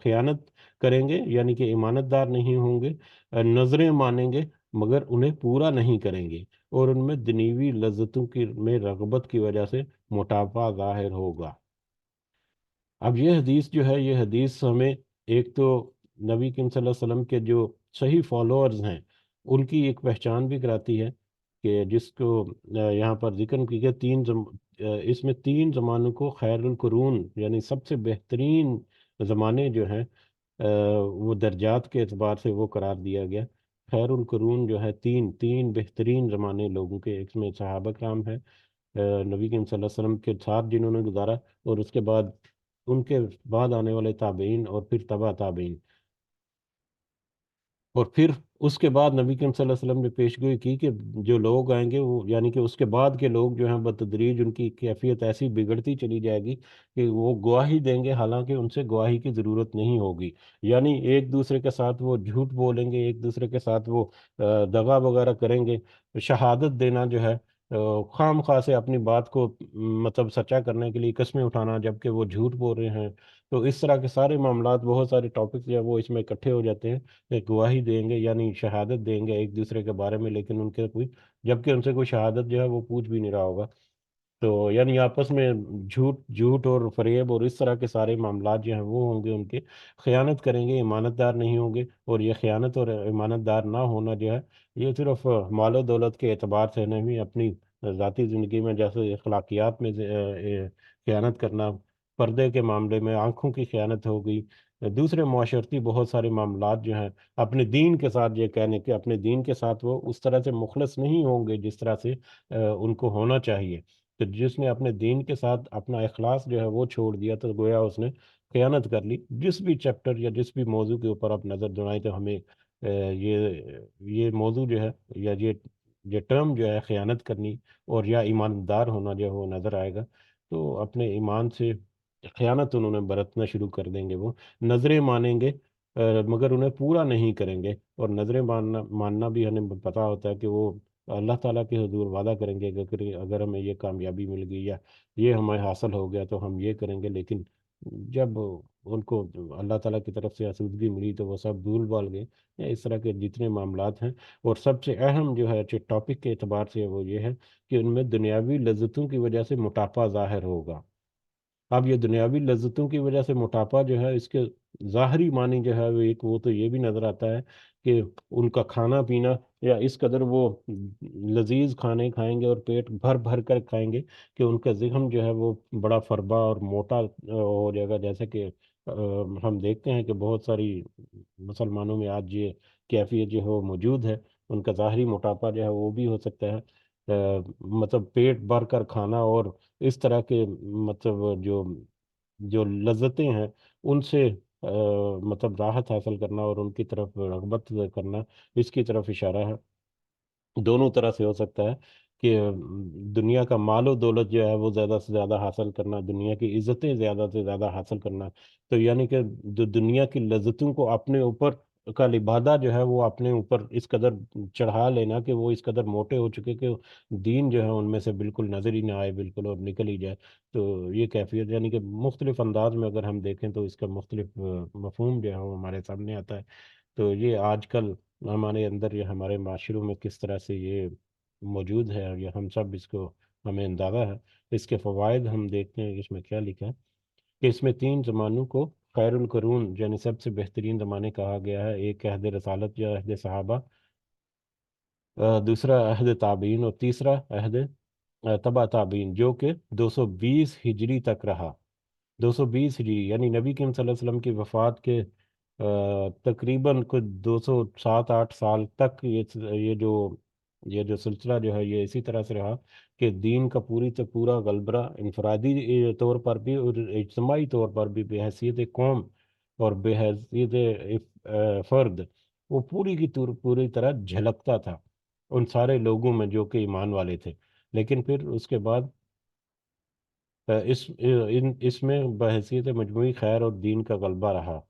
خیانت کریں گے یعنی کہ ایمانت دار نہیں ہوں گے، نظریں مانیں گے مگر انہیں پورا نہیں کریں گے، اور ان میں دنیوی لذتوں کی میں رغبت کی وجہ سے موٹاپا ظاہر ہوگا۔ اب یہ حدیث جو ہے، یہ حدیث ہمیں ایک تو نبی کریم صلی اللہ علیہ وسلم کے جو صحیح فالوورز ہیں ان کی ایک پہچان بھی کراتی ہے، کہ جس کو یہاں پر ذکر کی گیا اس میں 3 زمانوں کو خیر القرون، یعنی سب سے بہترین زمانے جو ہیں، وہ درجات کے اعتبار سے وہ قرار دیا گیا۔ خیر القرون جو ہے، تین تین بہترین زمانے لوگوں کے، ایک میں صحابہ کرام ہے، نبی کریم صلی اللہ علیہ وسلم کے ساتھ جنہوں نے گزارا، اور اس کے بعد ان کے بعد آنے والے تابعین، اور پھر تبع تابعین، اور پھر اس کے بعد نبی کریم صلی اللہ علیہ وسلم نے پیش گوئی کی کہ جو لوگ آئیں گے وہ، یعنی کہ اس کے بعد کے لوگ جو ہیں بتدریج ان کی کیفیت ایسی بگڑتی چلی جائے گی کہ وہ گواہی دیں گے حالانکہ ان سے گواہی کی ضرورت نہیں ہوگی، یعنی ایک دوسرے کے ساتھ وہ جھوٹ بولیں گے، ایک دوسرے کے ساتھ وہ دغا وغیرہ کریں گے، شہادت دینا جو ہے، خام خواہ سے اپنی بات کو مطلب سچا کرنے کے لیے قسمیں اٹھانا جبکہ وہ جھوٹ بول رہے ہیں، تو اس طرح کے سارے معاملات، بہت سارے ٹاپکس جو ہے وہ اس میں اکٹھے ہو جاتے ہیں، ایک گواہی دیں گے یعنی شہادت دیں گے ایک دوسرے کے بارے میں، لیکن ان کے کوئی، جبکہ ان سے کوئی شہادت جو ہے وہ پوچھ بھی نہیں رہا ہوگا، تو یعنی آپس میں جھوٹ جھوٹ اور فریب اور اس طرح کے سارے معاملات جو ہیں وہ ہوں گے ان کے، خیانت کریں گے، ایمانت دار نہیں ہوں گے، اور یہ خیانت اور ایمانت دار نہ ہونا جو ہے، یہ صرف مال و دولت کے اعتبار سے نہیں، اپنی ذاتی زندگی میں جیسے اخلاقیات میں خیانت کرنا، پردے کے معاملے میں آنکھوں کی خیانت ہو گئی، دوسرے معاشرتی بہت سارے معاملات جو ہیں، اپنے دین کے ساتھ، یہ کہنے کہ اپنے دین کے ساتھ وہ اس طرح سے مخلص نہیں ہوں گے جس طرح سے ان کو ہونا چاہیے، کہ جس نے اپنے دین کے ساتھ اپنا اخلاص جو ہے وہ چھوڑ دیا تو گویا اس نے خیانت کر لی، جس بھی چیپٹر یا جس بھی موضوع کے اوپر آپ نظر دڑائیں تو ہمیں یہ موضوع جو ہے یا یہ ٹرم جو ہے خیانت کرنی اور یا ایماندار ہونا جو ہے وہ نظر آئے گا، تو اپنے ایمان سے خیانت انہوں نے برتنا شروع کر دیں گے، وہ نظریں مانیں گے مگر انہیں پورا نہیں کریں گے، اور نظریں ماننا بھی ہمیں پتہ ہوتا ہے کہ وہ اللہ تعالیٰ کے حضور وعدہ کریں گے کہ اگر ہمیں یہ کامیابی مل گئی یا یہ ہمیں حاصل ہو گیا تو ہم یہ کریں گے، لیکن جب ان کو اللہ تعالیٰ کی طرف سے آسودگی ملی تو وہ سب بھول بھال گئے، یا اس طرح کے جتنے معاملات ہیں۔ اور سب سے اہم جو ہے ٹاپک کے اعتبار سے وہ یہ ہے کہ ان میں دنیاوی لذتوں کی وجہ سے موٹاپا ظاہر ہوگا۔ اب یہ دنیاوی لذتوں کی وجہ سے موٹاپا جو ہے، اس کے ظاہری معنی جو ہے وہ تو یہ بھی نظر آتا ہے کہ ان کا کھانا پینا، یا اس قدر وہ لذیذ کھانے کھائیں گے اور پیٹ بھر بھر کر کھائیں گے کہ ان کا ذہن جو ہے وہ بڑا فربا اور موٹا ہو جائے گا۔ جیسے کہ ہم دیکھتے ہیں کہ بہت ساری مسلمانوں میں آج یہ کیفیت جو ہے وہ موجود ہے، ان کا ظاہری موٹاپا جو ہے وہ بھی ہو سکتا ہے۔ مطلب پیٹ بھر کر کھانا اور اس طرح کے مطلب جو جو لذتیں ہیں ان سے مطلب راحت حاصل کرنا اور ان کی طرف رغبت کرنا، اس کی طرف اشارہ ہے۔ دونوں طرح سے ہو سکتا ہے کہ دنیا کا مال و دولت جو ہے وہ زیادہ سے زیادہ حاصل کرنا، دنیا کی عزتیں زیادہ سے زیادہ حاصل کرنا، تو یعنی کہ دنیا کی لذتوں کو اپنے اوپر کا لبادہ جو ہے وہ اپنے اوپر اس قدر چڑھا لینا کہ وہ اس قدر موٹے ہو چکے کہ دین جو ہے ان میں سے بالکل نظر ہی نہ آئے، بالکل، اور نکل ہی جائے۔ تو یہ کیفیت یعنی کہ مختلف انداز میں اگر ہم دیکھیں تو اس کا مختلف مفہوم جو ہے وہ ہمارے سامنے آتا ہے۔ تو یہ آج کل ہمارے اندر یا ہمارے معاشروں میں کس طرح سے یہ موجود ہے، اور یہ ہم سب اس کو ہمیں اندازہ ہے۔ اس کے فوائد ہم دیکھتے ہیں کہ اس میں کیا لکھا ہے کہ اس میں 3 زمانوں کو خیر القرون یعنی سب سے بہترین زمانے کہا گیا ہے۔ ایک عہد رسالت یا عہد صحابہ، دوسرا عہد تابعین، اور تیسرا عہد تبع تابعین، جو کہ 220 ہجری تک رہا۔ 220 ہجری یعنی نبی کریم صلی اللہ علیہ وسلم کی وفات کے تقریباً کچھ 207-8 سال تک یہ جو سلسلہ جو ہے یہ اسی طرح سے رہا کہ دین کا پوری سے پورا غلبہ انفرادی طور پر بھی اور اجتماعی طور پر بھی، بے حیثیت قوم اور بے حیثیت فرد، وہ پوری کی پوری طرح جھلکتا تھا ان سارے لوگوں میں جو کہ ایمان والے تھے۔ لیکن پھر اس کے بعد اس میں بحیثیت مجموعی خیر اور دین کا غلبہ رہا۔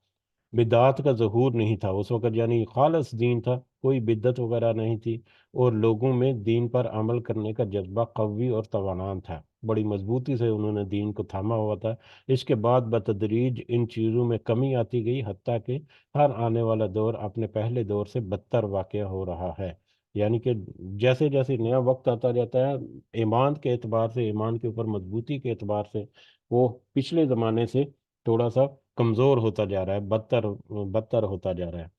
بدعات کا ظہور نہیں تھا اس وقت، یعنی خالص دین تھا، کوئی بدعت وغیرہ نہیں تھی، اور لوگوں میں دین پر عمل کرنے کا جذبہ قوی اور توانا تھا، بڑی مضبوطی سے انہوں نے دین کو تھاما ہوا تھا۔ اس کے بعد بتدریج ان چیزوں میں کمی آتی گئی، حتیٰ کہ ہر آنے والا دور اپنے پہلے دور سے بدتر واقع ہو رہا ہے۔ یعنی کہ جیسے جیسے نیا وقت آتا جاتا ہے، ایمان کے اعتبار سے، ایمان کے اوپر مضبوطی کے اعتبار سے، وہ پچھلے زمانے سے تھوڑا سا کمزور ہوتا جا رہا ہے، بدتر بدتر ہوتا جا رہا ہے۔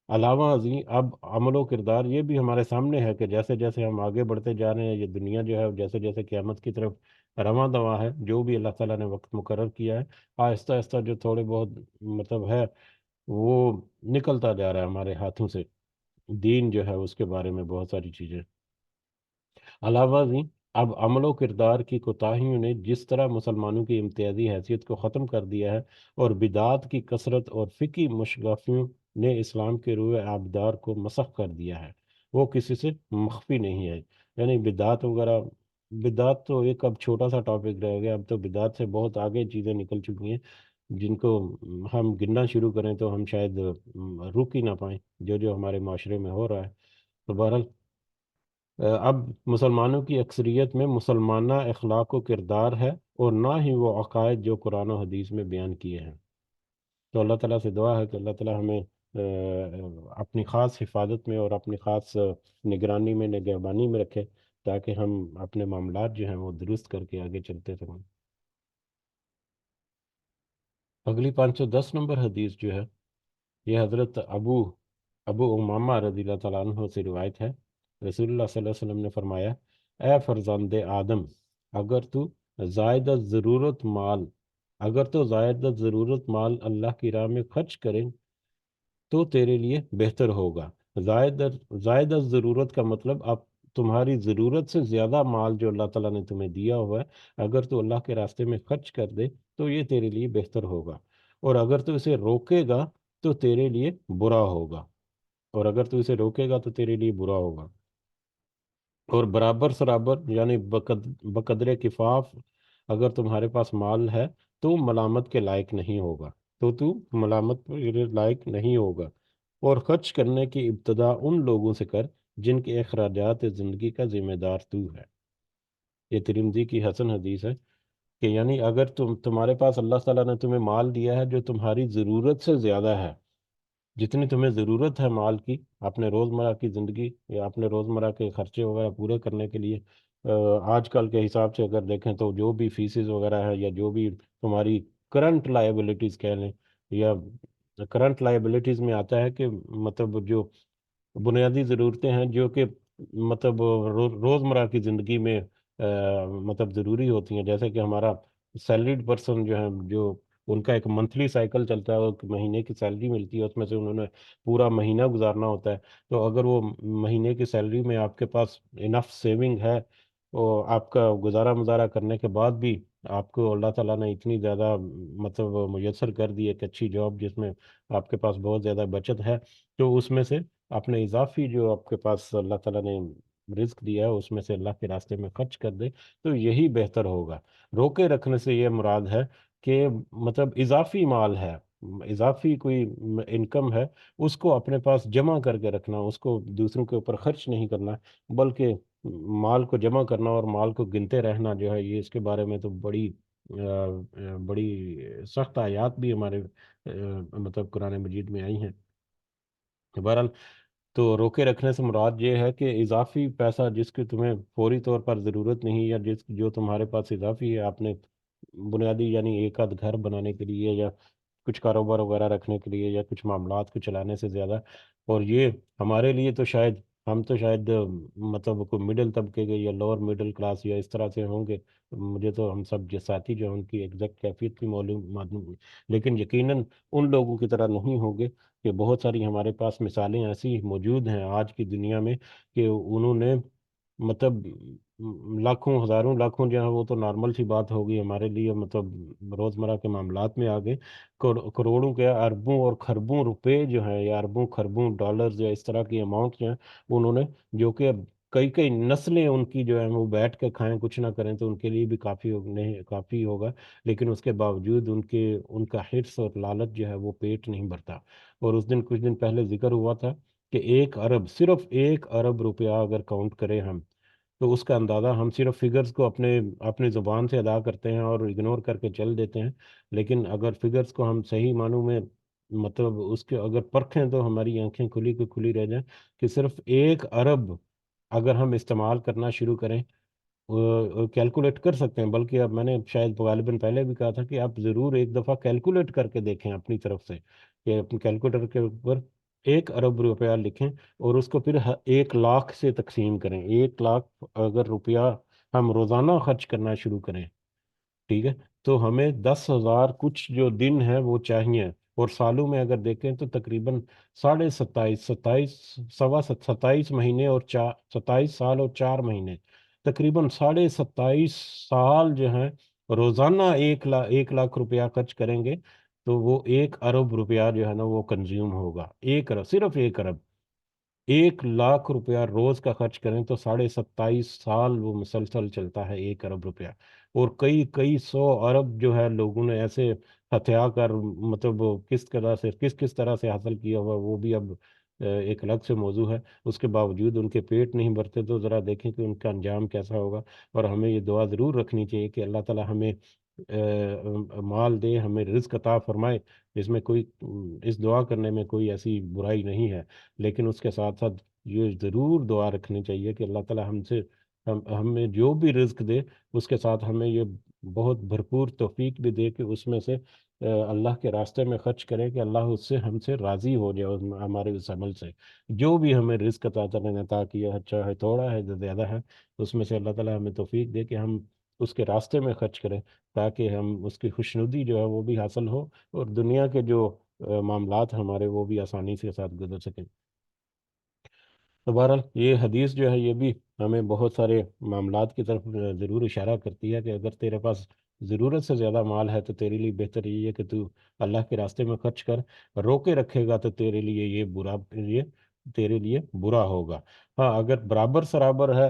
علاوہ ازیں اب عمل و کردار یہ بھی ہمارے سامنے ہے کہ جیسے جیسے ہم آگے بڑھتے جا رہے ہیں، یہ دنیا جو ہے جیسے جیسے قیامت کی طرف رواں دواں ہے، جو بھی اللہ تعالیٰ نے وقت مقرر کیا ہے، آہستہ آہستہ جو تھوڑے بہت مطلب ہے وہ نکلتا جا رہا ہے ہمارے ہاتھوں سے، دین جو ہے اس کے بارے میں بہت ساری چیزیں۔ علاوہ ازیں اب عمل و کردار کی کوتاہیوں نے جس طرح مسلمانوں کی امتیازی حیثیت کو ختم کر دیا ہے، اور بدعات کی کثرت اور فقہی مشغفیوں نے اسلام کے روح آبدار کو مسخ کر دیا ہے، وہ کسی سے مخفی نہیں ہے۔ یعنی بدعات وغیرہ، بدعات تو ایک اب چھوٹا سا ٹاپک رہ گیا، اب تو بدعات سے بہت آگے چیزیں نکل چکی ہیں جن کو ہم گننا شروع کریں تو ہم شاید روک ہی نہ پائیں، جو جو ہمارے معاشرے میں ہو رہا ہے۔ تو بہرحال اب مسلمانوں کی اکثریت میں مسلمانہ اخلاق و کردار ہے، اور نہ ہی وہ عقائد جو قرآن و حدیث میں بیان کیے ہیں۔ تو اللہ تعالیٰ سے دعا ہے کہ اللہ تعالیٰ ہمیں اپنی خاص حفاظت میں اور اپنی خاص نگرانی میں، نگہبانی میں رکھے، تاکہ ہم اپنے معاملات جو ہیں وہ درست کر کے آگے چلتے رہیں۔ اگلی 510 نمبر حدیث جو ہے یہ حضرت ابو امامہ رضی اللہ تعالیٰ عنہ سے روایت ہے۔ رسول اللہ صلی اللہ علیہ وسلم نے فرمایا: اے فرزند آدم، اگر تو زائد از ضرورت مال اگر تو زائد از ضرورت مال اللہ کی راہ میں خرچ کریں تو تیرے لیے بہتر ہوگا۔ زائد از ضرورت کا مطلب اب تمہاری ضرورت سے زیادہ مال جو اللہ تعالیٰ نے تمہیں دیا ہوا ہے، اگر تو اللہ کے راستے میں خرچ کر دے تو یہ تیرے لیے بہتر ہوگا، اور اگر تو اسے روکے گا تو تیرے لیے برا ہوگا اور اگر تو اسے روکے گا تو تیرے لیے برا ہوگا۔ اور برابر سرابر یعنی بقدر کفاف اگر تمہارے پاس مال ہے تو ملامت کے لائق نہیں ہوگا تو ملامت کے لائق نہیں ہوگا، اور خرچ کرنے کی ابتدا ان لوگوں سے کر جن کے اخراجات زندگی کا ذمہ دار تو ہے۔ یہ ترمذی کی حسن حدیث ہے کہ یعنی اگر تمہارے پاس اللہ تعالیٰ نے تمہیں مال دیا ہے جو تمہاری ضرورت سے زیادہ ہے، جتنی تمہیں ضرورت ہے مال کی اپنے روزمرہ کی زندگی یا اپنے روزمرہ کے خرچے وغیرہ پورے کرنے کے لیے، آج کل کے حساب سے اگر دیکھیں تو جو بھی فیسز وغیرہ ہے یا جو بھی تمہاری کرنٹ لائبلٹیز کہہ لیں، یا کرنٹ لائبلٹیز میں آتا ہے کہ مطلب جو بنیادی ضرورتیں ہیں جو کہ مطلب روزمرہ کی زندگی میں مطلب ضروری ہوتی ہیں، جیسے کہ ہمارا سیلریڈ پرسن جو ہے، جو ان کا ایک منتھلی سائیکل چلتا ہے، وہ ایک مہینے کی سیلری ملتی ہے، اس میں سے انہوں نے پورا مہینہ گزارنا ہوتا ہے۔ تو اگر وہ مہینے کی سیلری میں آپ کے پاس انف سیونگ ہے، اور آپ کا گزارا مزارا کرنے کے بعد بھی آپ کو اللہ تعالیٰ نے اتنی زیادہ مطلب میسر کر دی ایک اچھی جاب جس میں آپ کے پاس بہت زیادہ بچت ہے، تو اس میں سے اپنے اضافی جو آپ کے پاس اللہ تعالیٰ نے رزق دیا ہے اس میں سے اللہ کے راستے میں خرچ کر دے، تو یہی بہتر ہوگا۔ روکے رکھنے سے یہ مراد ہے کہ مطلب اضافی مال ہے، اضافی کوئی انکم ہے، اس کو اپنے پاس جمع کر کے رکھنا، اس کو دوسروں کے اوپر خرچ نہیں کرنا، بلکہ مال کو جمع کرنا اور مال کو گنتے رہنا جو ہے، یہ اس کے بارے میں تو بڑی سخت آیات بھی ہمارے مطلب قرآن مجید میں آئی ہیں۔ بہرحال، تو روکے رکھنے سے مراد یہ ہے کہ اضافی پیسہ جس کی تمہیں فوری طور پر ضرورت نہیں، یا جو تمہارے پاس اضافی ہے، آپ نے بنیادی یعنی ایک آدھ گھر بنانے کے لیے یا کچھ کاروبار وغیرہ رکھنے کے لیے یا کچھ معاملات کو چلانے سے زیادہ، اور یہ ہمارے لیے تو شاید ہم تو شاید مطلب کوئی مڈل طبقے کے یا لوور مڈل کلاس یا اس طرح سے ہوں گے، مجھے تو ہم سب جو ساتھی جو ہیں ان کی ایگزیکٹ کیفیت کی معلوم، لیکن یقیناً ان لوگوں کی طرح نہیں ہوں گے کہ بہت ساری ہمارے پاس مثالیں ایسی موجود ہیں آج کی دنیا میں کہ انہوں نے مطلب لاکھوں ہزاروں لاکھوں جو ہے وہ تو نارمل سی بات ہوگی ہمارے لیے، مطلب روزمرہ کے معاملات میں آگے کروڑوں کے اربوں اور خربوں روپے جو ہیں یا اربوں خربوں ڈالرز یا اس طرح کی اماؤنٹ جو ہیں انہوں نے، جو کہ اب کئی کئی نسلیں ان کی جو ہے وہ بیٹھ کے کھائیں کچھ نہ کریں تو ان کے لیے بھی نہیں کافی ہوگا، لیکن اس کے باوجود ان کا حرص اور لالچ جو ہے وہ پیٹ نہیں بھرتا۔ اور اس دن کچھ دن پہلے ذکر ہوا تھا کہ 1 ارب، صرف 1 ارب روپیہ اگر کاؤنٹ کریں ہم، تو اس کا اندازہ ہم صرف فگرز کو اپنی زبان سے ادا کرتے ہیں اور اگنور کر کے چل دیتے ہیں، لیکن اگر فگرز کو ہم صحیح معنوں میں مطلب اس کے اگر پرکھیں تو ہماری آنکھیں کھلی کی کھلی رہ جائیں کہ صرف 1 ارب اگر ہم استعمال کرنا شروع کریں، کیلکولیٹ کر سکتے ہیں، بلکہ اب میں نے شاید غالباً پہلے بھی کہا تھا کہ آپ ضرور ایک دفعہ کیلکولیٹ کر کے دیکھیں اپنی طرف سے، کہ اپنے کیلکولیٹر کے اوپر 1 ارب روپیہ لکھیں اور اس کو پھر 1 لاکھ سے تقسیم کریں، 1 لاکھ اگر روپیہ ہم روزانہ خرچ کرنا شروع کریں، ٹھیک ہے، تو ہمیں 10,000 کچھ جو دن ہے وہ چاہیے، اور سالوں میں اگر دیکھیں تو تقریباً 27 مہینے اور 27 سال اور 4 مہینے، تقریباً 27 سال جو ہیں روزانہ 1 لاکھ روپیہ خرچ کریں گے تو وہ 1 ارب روپیہ جو ہے نا وہ کنزیوم ہوگا، 1 ارب، صرف 1 ارب، 1 لاکھ روپیہ روز کا خرچ کریں تو 27 سال وہ مسلسل چلتا ہے 1 ارب روپیہ، اور کئی کئی 100 ارب جو ہے لوگوں نے ایسے ہتھیا کر مطلب کس طرح سے حاصل کیا ہوا وہ بھی اب ایک الگ سے موضوع ہے، اس کے باوجود ان کے پیٹ نہیں بھرتے، تو ذرا دیکھیں کہ ان کا انجام کیسا ہوگا۔ اور ہمیں یہ دعا ضرور رکھنی چاہیے کہ اللہ تعالی ہمیں مال دے، ہمیں رزق عطا فرمائے، اس میں کوئی اس دعا کرنے میں کوئی ایسی برائی نہیں ہے، لیکن اس کے ساتھ ساتھ یہ ضرور دعا رکھنی چاہیے کہ اللہ تعالی ہمیں جو بھی رزق دے اس کے ساتھ ہمیں یہ بہت بھرپور توفیق بھی دے کہ اس میں سے اللہ کے راستے میں خرچ کریں کہ اللہ اس سے ہم سے راضی ہو جائے، ہمارے اس عمل سے جو بھی ہمیں رزق عطا تعالی نے عطا کیا ہے، چاہے تھوڑا ہے یا زیادہ ہے، اس میں سے اللہ تعالی ہمیں توفیق دے کہ ہم اس کے راستے میں خرچ کریں، تاکہ ہم اس کی خوشنودی جو ہے وہ بھی حاصل ہو اور دنیا کے جو معاملات ہمارے وہ بھی آسانی سے ساتھ گزر سکیں۔ تو بہرحال یہ حدیث جو ہے یہ بھی ہمیں بہت سارے معاملات کی طرف ضرور اشارہ کرتی ہے کہ اگر تیرے پاس ضرورت سے زیادہ مال ہے تو تیرے لیے بہتر یہ ہے کہ تو اللہ کے راستے میں خرچ کر، روکے رکھے گا تو تیرے لیے برا ہوگا۔ ہاں اگر برابر سرابر ہے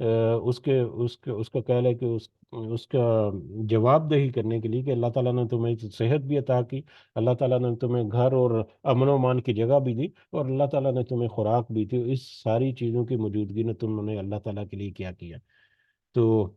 اس کا کہہ لے کہ اس کا جواب دہی کرنے کے لیے کہ اللہ تعالیٰ نے تمہیں صحت بھی عطا کی، اللہ تعالیٰ نے تمہیں گھر اور امن و امان کی جگہ بھی دی، اور اللہ تعالیٰ نے تمہیں خوراک بھی دی، اس ساری چیزوں کی موجودگی نے تم نے اللہ تعالیٰ کے لیے کیا کیا؟ تو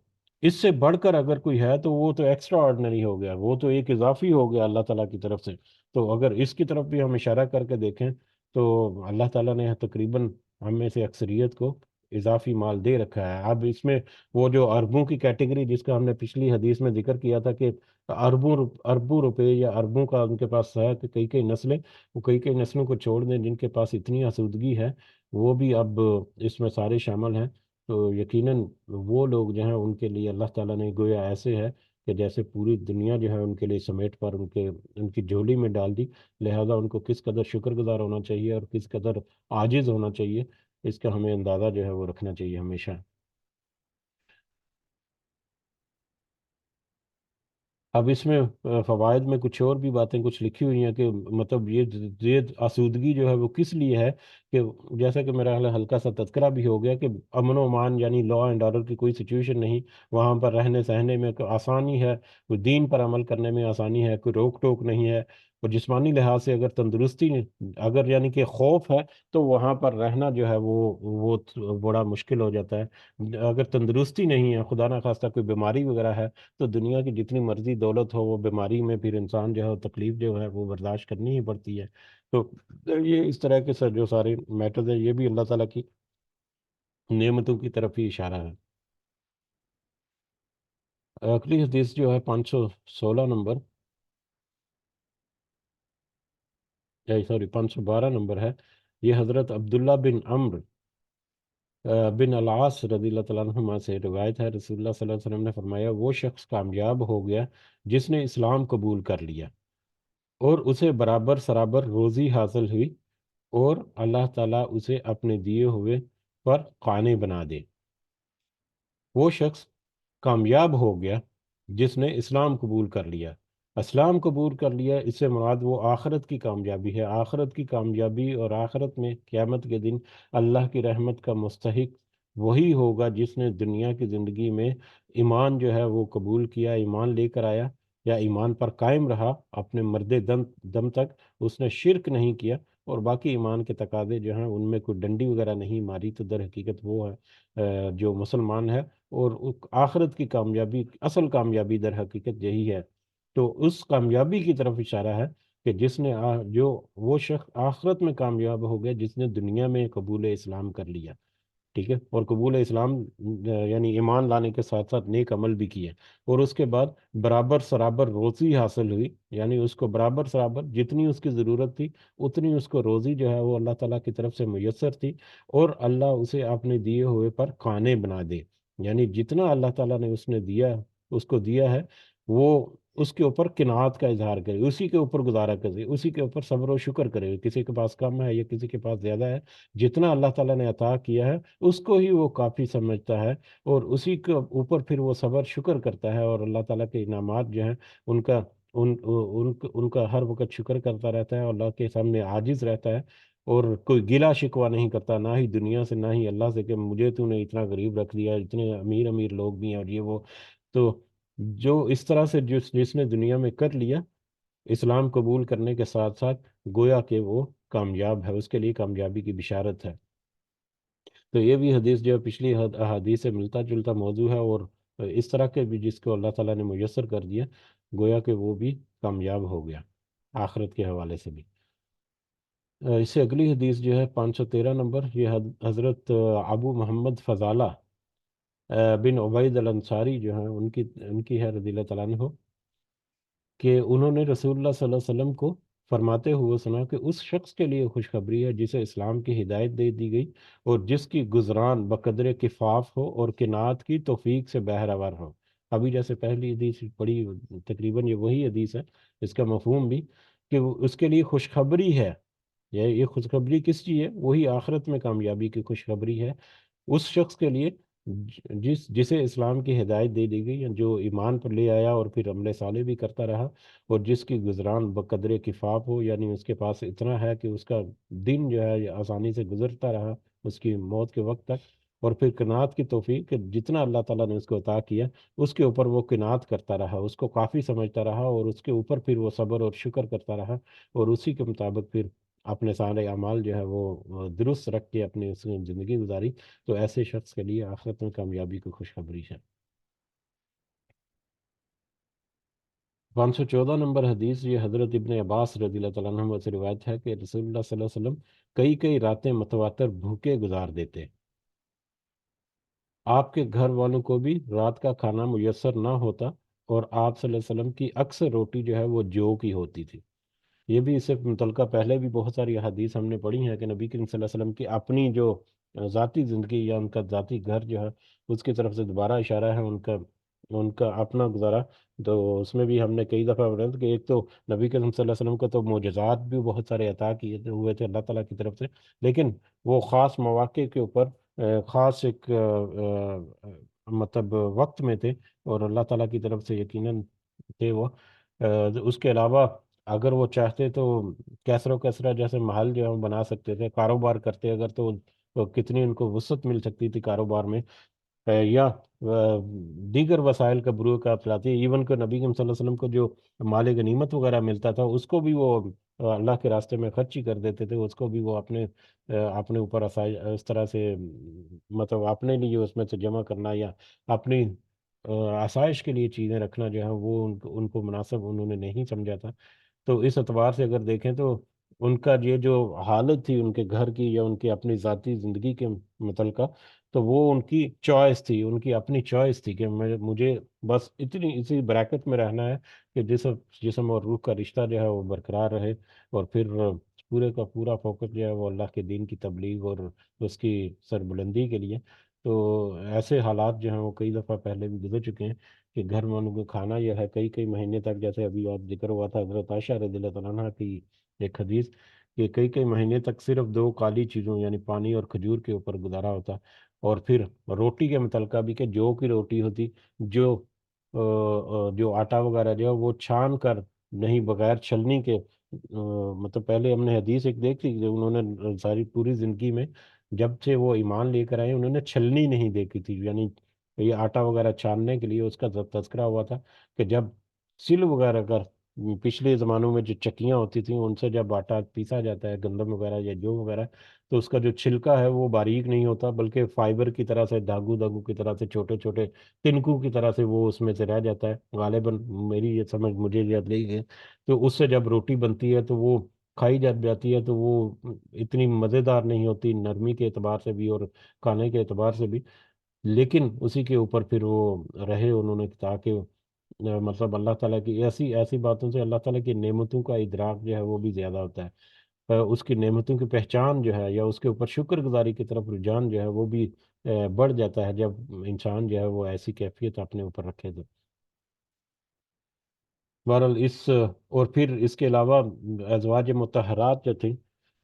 اس سے بڑھ کر اگر کوئی ہے تو وہ تو ایکسٹرا آرڈنری ہو گیا، وہ تو ایک اضافی ہو گیا اللہ تعالیٰ کی طرف سے۔ تو اگر اس کی طرف بھی ہم اشارہ کر کے دیکھیں تو اللہ تعالیٰ نے تقریباً ہم میں سے اکثریت کو اضافی مال دے رکھا ہے۔ اب اس میں وہ جو اربوں کی کیٹیگری جس کا ہم نے پچھلی حدیث میں ذکر کیا تھا کہ اربوں روپے یا اربوں کا ان کے پاس ہے، کہ کئی کئی نسلیں، وہ کئی کئی نسلوں کو چھوڑ دیں جن کے پاس اتنی آسودگی ہے، وہ بھی اب اس میں سارے شامل ہیں۔ تو یقیناً وہ لوگ جو ہیں ان کے لیے اللہ تعالیٰ نے گویا ایسے ہے کہ جیسے پوری دنیا جو ہے ان کے لیے سمیٹ پر ان کی جھولی میں ڈال دی، لہذا ان کو کس قدر شکر گزار ہونا چاہیے اور کس قدر عاجز ہونا چاہیے، اس کا ہمیں اندازہ جو ہے وہ رکھنا چاہیے ہمیشہ۔ اب اس میں فوائد میں کچھ اور بھی باتیں کچھ لکھی ہوئی ہیں کہ مطلب یہ آسودگی جو ہے وہ کس لیے ہے، کہ جیسا کہ میرا خیال ہے ہلکا سا تذکرہ بھی ہو گیا کہ امن و امان یعنی لا اینڈ آرڈر کی کوئی سچویشن نہیں، وہاں پر رہنے سہنے میں کوئی آسانی ہے، کوئی دین پر عمل کرنے میں آسانی ہے، کوئی روک ٹوک نہیں ہے، اور جسمانی لحاظ سے اگر تندرستی اگر یعنی کہ خوف ہے تو وہاں پر رہنا جو ہے وہ بڑا مشکل ہو جاتا ہے۔ اگر تندرستی نہیں ہے، خدا نہ خواستہ کوئی بیماری وغیرہ ہے، تو دنیا کی جتنی مرضی دولت ہو، وہ بیماری میں پھر انسان جو ہے وہ تکلیف جو ہے وہ برداشت کرنی ہی پڑتی ہے۔ تو یہ اس طرح کے جو سارے میٹرز ہیں، یہ بھی اللہ تعالیٰ کی نعمتوں کی طرف ہی اشارہ ہے۔ اگلی حدیث جو ہے 516 نمبر، سوری 512 نمبر ہے، یہ حضرت عبداللہ بن عمرو بن العاص رضی اللہ تعالیٰ عنہما سے روایت ہے، رسول اللہ صلی اللہ علیہ وسلم نے فرمایا وہ شخص کامیاب ہو گیا جس نے اسلام قبول کر لیا اور اسے برابر سرابر روزی حاصل ہوئی، اور اللہ تعالیٰ اسے اپنے دیے ہوئے پر قانے بنا دے۔ وہ شخص کامیاب ہو گیا جس نے اسلام قبول کر لیا۔ اسلام قبول کر لیا، اس سے مراد وہ آخرت کی کامیابی ہے، آخرت کی کامیابی، اور آخرت میں قیامت کے دن اللہ کی رحمت کا مستحق وہی ہوگا جس نے دنیا کی زندگی میں ایمان جو ہے وہ قبول کیا، ایمان لے کر آیا یا ایمان پر قائم رہا اپنے مرد دم تک، اس نے شرک نہیں کیا، اور باقی ایمان کے تقاضے جو ہیں ان میں کوئی ڈنڈی وغیرہ نہیں ماری، تو در حقیقت وہ ہے جو مسلمان ہے، اور آخرت کی کامیابی، اصل کامیابی در حقیقت یہی ہے۔ تو اس کامیابی کی طرف اشارہ ہے کہ جس نے جو وہ شخص آخرت میں کامیاب ہو گیا جس نے دنیا میں قبول اسلام کر لیا، ٹھیک ہے، اور قبول اسلام یعنی ایمان لانے کے ساتھ ساتھ نیک عمل بھی کیے، اور اس کے بعد برابر سرابر روزی حاصل ہوئی، یعنی اس کو برابر سرابر جتنی اس کی ضرورت تھی اتنی اس کو روزی جو ہے وہ اللہ تعالیٰ کی طرف سے میسر تھی، اور اللہ اسے اپنے دیے ہوئے پر قانے بنا دے، یعنی جتنا اللہ تعالیٰ نے اس کو دیا ہے، وہ اس کے اوپر قناعت کا اظہار کرے، اسی کے اوپر گزارا کرے، اسی کے اوپر صبر و شکر کرے، کسی کے پاس کم ہے یا کسی کے پاس زیادہ ہے، جتنا اللہ تعالیٰ نے عطا کیا ہے اس کو ہی وہ کافی سمجھتا ہے، اور اسی کے اوپر پھر وہ صبر شکر کرتا ہے، اور اللہ تعالیٰ کے انعامات جو ہیں ان کا ان کا ہر وقت شکر کرتا رہتا ہے، اور اللہ کے سامنے عاجز رہتا ہے، اور کوئی گلہ شکوہ نہیں کرتا، نہ ہی دنیا سے نہ ہی اللہ سے کہ مجھے تو نے اتنا غریب رکھ دیا، اتنے امیر امیر لوگ بھی ہیں اور یہ وہ۔ تو جو اس طرح سے جس نے دنیا میں کر لیا اسلام قبول کرنے کے ساتھ ساتھ، گویا کہ وہ کامیاب ہے، اس کے لیے کامیابی کی بشارت ہے۔ تو یہ بھی حدیث جو ہے پچھلی احادیث سے ملتا جلتا موضوع ہے، اور اس طرح کے بھی جس کو اللہ تعالیٰ نے میسر کر دیا، گویا کہ وہ بھی کامیاب ہو گیا آخرت کے حوالے سے بھی۔ اس سے اگلی حدیث جو ہے 513 نمبر، یہ حضرت ابو محمد فضالہ بن عبید الانصاری جو ہیں ان کی ہے رضی اللہ تعالیٰ عنہ، کہ انہوں نے رسول اللہ صلی اللہ علیہ وسلم کو فرماتے ہوئے سنا کہ اس شخص کے لیے خوشخبری ہے جسے اسلام کی ہدایت دے دی گئی، اور جس کی گزران بقدر کفاف ہو اور قناعت کی توفیق سے بہرور ہو۔ ابھی جیسے پہلی حدیث پڑھی، تقریباً یہ وہی حدیث ہے، اس کا مفہوم بھی کہ اس کے لیے خوشخبری ہے، یہ خوشخبری کس کی ہے؟ وہی آخرت میں کامیابی کی خوشخبری ہے اس شخص کے لیے جسے اسلام کی ہدایت دے دی گئی، جو ایمان پر لے آیا اور پھر عمل صالح بھی کرتا رہا، اور جس کی گزران بقدر کفاف ہو، یعنی اس کے پاس اتنا ہے کہ اس کا دن جو ہے یہ آسانی سے گزرتا رہا اس کی موت کے وقت تک، اور پھر قناعت کی توفیق کہ جتنا اللہ تعالیٰ نے اس کو عطا کیا اس کے اوپر وہ قناعت کرتا رہا، اس کو کافی سمجھتا رہا، اور اس کے اوپر پھر وہ صبر اور شکر کرتا رہا، اور اسی کے مطابق پھر اپنے سارے اعمال جو ہے وہ درست رکھ کے اپنی اس میں زندگی گزاری، تو ایسے شخص کے لیے آخرت میں کامیابی کی خوشخبری ہے۔ 514 نمبر حدیث، یہ حضرت ابن عباس رضی اللہ تعالیٰ عنہ سے روایت ہے کہ رسول اللہ صلی اللہ علیہ وسلم کئی کئی راتیں متواتر بھوکے گزار دیتے، آپ کے گھر والوں کو بھی رات کا کھانا میسر نہ ہوتا، اور آپ صلی اللہ علیہ وسلم کی اکثر روٹی جو ہے وہ جو کی ہوتی تھی۔ یہ بھی اس سے متعلقہ پہلے بھی بہت ساری حدیث ہم نے پڑھی ہیں کہ نبی کریم صلی اللہ علیہ وسلم کی اپنی جو ذاتی زندگی یا ان کا ذاتی گھر جو ہے اس کی طرف سے دوبارہ اشارہ ہے ان کا اپنا گزارا۔ تو اس میں بھی ہم نے کئی دفعہ پڑھا کہ ایک تو نبی کریم صلی اللہ علیہ وسلم کو تو معجزات بھی بہت سارے عطا کیے ہوئے تھے اللہ تعالیٰ کی طرف سے، لیکن وہ خاص مواقع کے اوپر خاص ایک مطلب وقت میں تھے، اور اللہ تعالیٰ کی طرف سے یقیناً تھے وہ۔ اس کے علاوہ اگر وہ چاہتے تو کیسر و کسرا جیسے محل جو ہے وہ بنا سکتے تھے، کاروبار کرتے اگر تو کتنی ان کو وسعت مل سکتی تھی کاروبار میں، یا دیگر وسائل کا بروئے کا پلاتی، ایون کہ نبی کریم صلی اللہ علیہ وسلم کو جو مال غنیمت وغیرہ ملتا تھا اس کو بھی وہ اللہ کے راستے میں خرچ ہی کر دیتے تھے، اس کو بھی وہ اپنے اوپر اس طرح سے مطلب اپنے لیے اس میں سے جمع کرنا یا اپنی آسائش کے لیے چیزیں رکھنا جو ہے وہ ان کو مناسب انہوں نے نہیں سمجھا تھا۔ تو اس اعتبار سے اگر دیکھیں تو ان کا یہ جو حالت تھی ان کے گھر کی یا ان کی اپنی ذاتی زندگی کے متعلقہ، تو وہ ان کی چوائس تھی، ان کی اپنی چوائس تھی کہ مجھے بس اسی بریکٹ میں رہنا ہے کہ جسم اور روح کا رشتہ جو ہے وہ برقرار رہے، اور پھر پورے کا پورا فوکس جو ہے وہ اللہ کے دین کی تبلیغ اور اس کی سربلندی کے لیے۔ تو ایسے حالات جو ہیں وہ کئی دفعہ پہلے بھی گزر چکے ہیں کہ گھر والوں کو کھانا یہ ہے کئی کئی مہینے تک، جیسے ابھی آپ ذکر ہوا تھا حضرت عائشہ رضی اللہ تعالیٰ عنہ کی ایک حدیث، کہ کئی کئی مہینے تک صرف دو کالی چیزوں یعنی پانی اور کھجور کے اوپر گزارا ہوتا، اور پھر روٹی کے متعلقہ بھی کہ جو کی روٹی ہوتی، جو جو آٹا وغیرہ جو ہے وہ چھان کر نہیں، بغیر چھلنی کے مطلب پہلے ہم نے حدیث ایک دیکھی کہ انہوں نے ساری پوری زندگی میں جب سے وہ ایمان لے کر آئے انہوں نے چھلنی نہیں دیکھی تھی، یعنی یہ آٹا وغیرہ چھاننے کے لیے اس کا تذکرہ ہوا تھا کہ جب سل وغیرہ کر پچھلے زمانوں میں جو چکیاں ہوتی تھیں ان سے جب آٹا پیسا جاتا ہے گندم وغیرہ یا جو وغیرہ، تو اس کا جو چھلکا ہے وہ باریک نہیں ہوتا بلکہ فائبر کی طرح سے دھاگو دھاگو کی طرح سے چھوٹے چھوٹے تنکو کی طرح سے وہ اس میں سے رہ جاتا ہے غالباً، میری یہ سمجھ مجھے یاد نہیں ہے۔ تو اس سے جب روٹی بنتی ہے تو وہ کھائی جب جاتی ہے تو وہ اتنی مزیدار نہیں ہوتی نرمی کے اعتبار سے بھی اور کھانے کے اعتبار سے بھی، لیکن اسی کے اوپر پھر وہ رہے انہوں نے تاکہ مطلب اللہ تعالیٰ کی ایسی ایسی باتوں سے اللہ تعالیٰ کی نعمتوں کا ادراک جو ہے وہ بھی زیادہ ہوتا ہے، اس کی نعمتوں کی پہچان جو ہے یا اس کے اوپر شکر گزاری کی طرف رجحان جو ہے وہ بھی بڑھ جاتا ہے جب انسان جو ہے وہ ایسی کیفیت اپنے اوپر رکھے تو۔ بہرحال اور پھر اس کے علاوہ ازواج متحرات جو تھیں،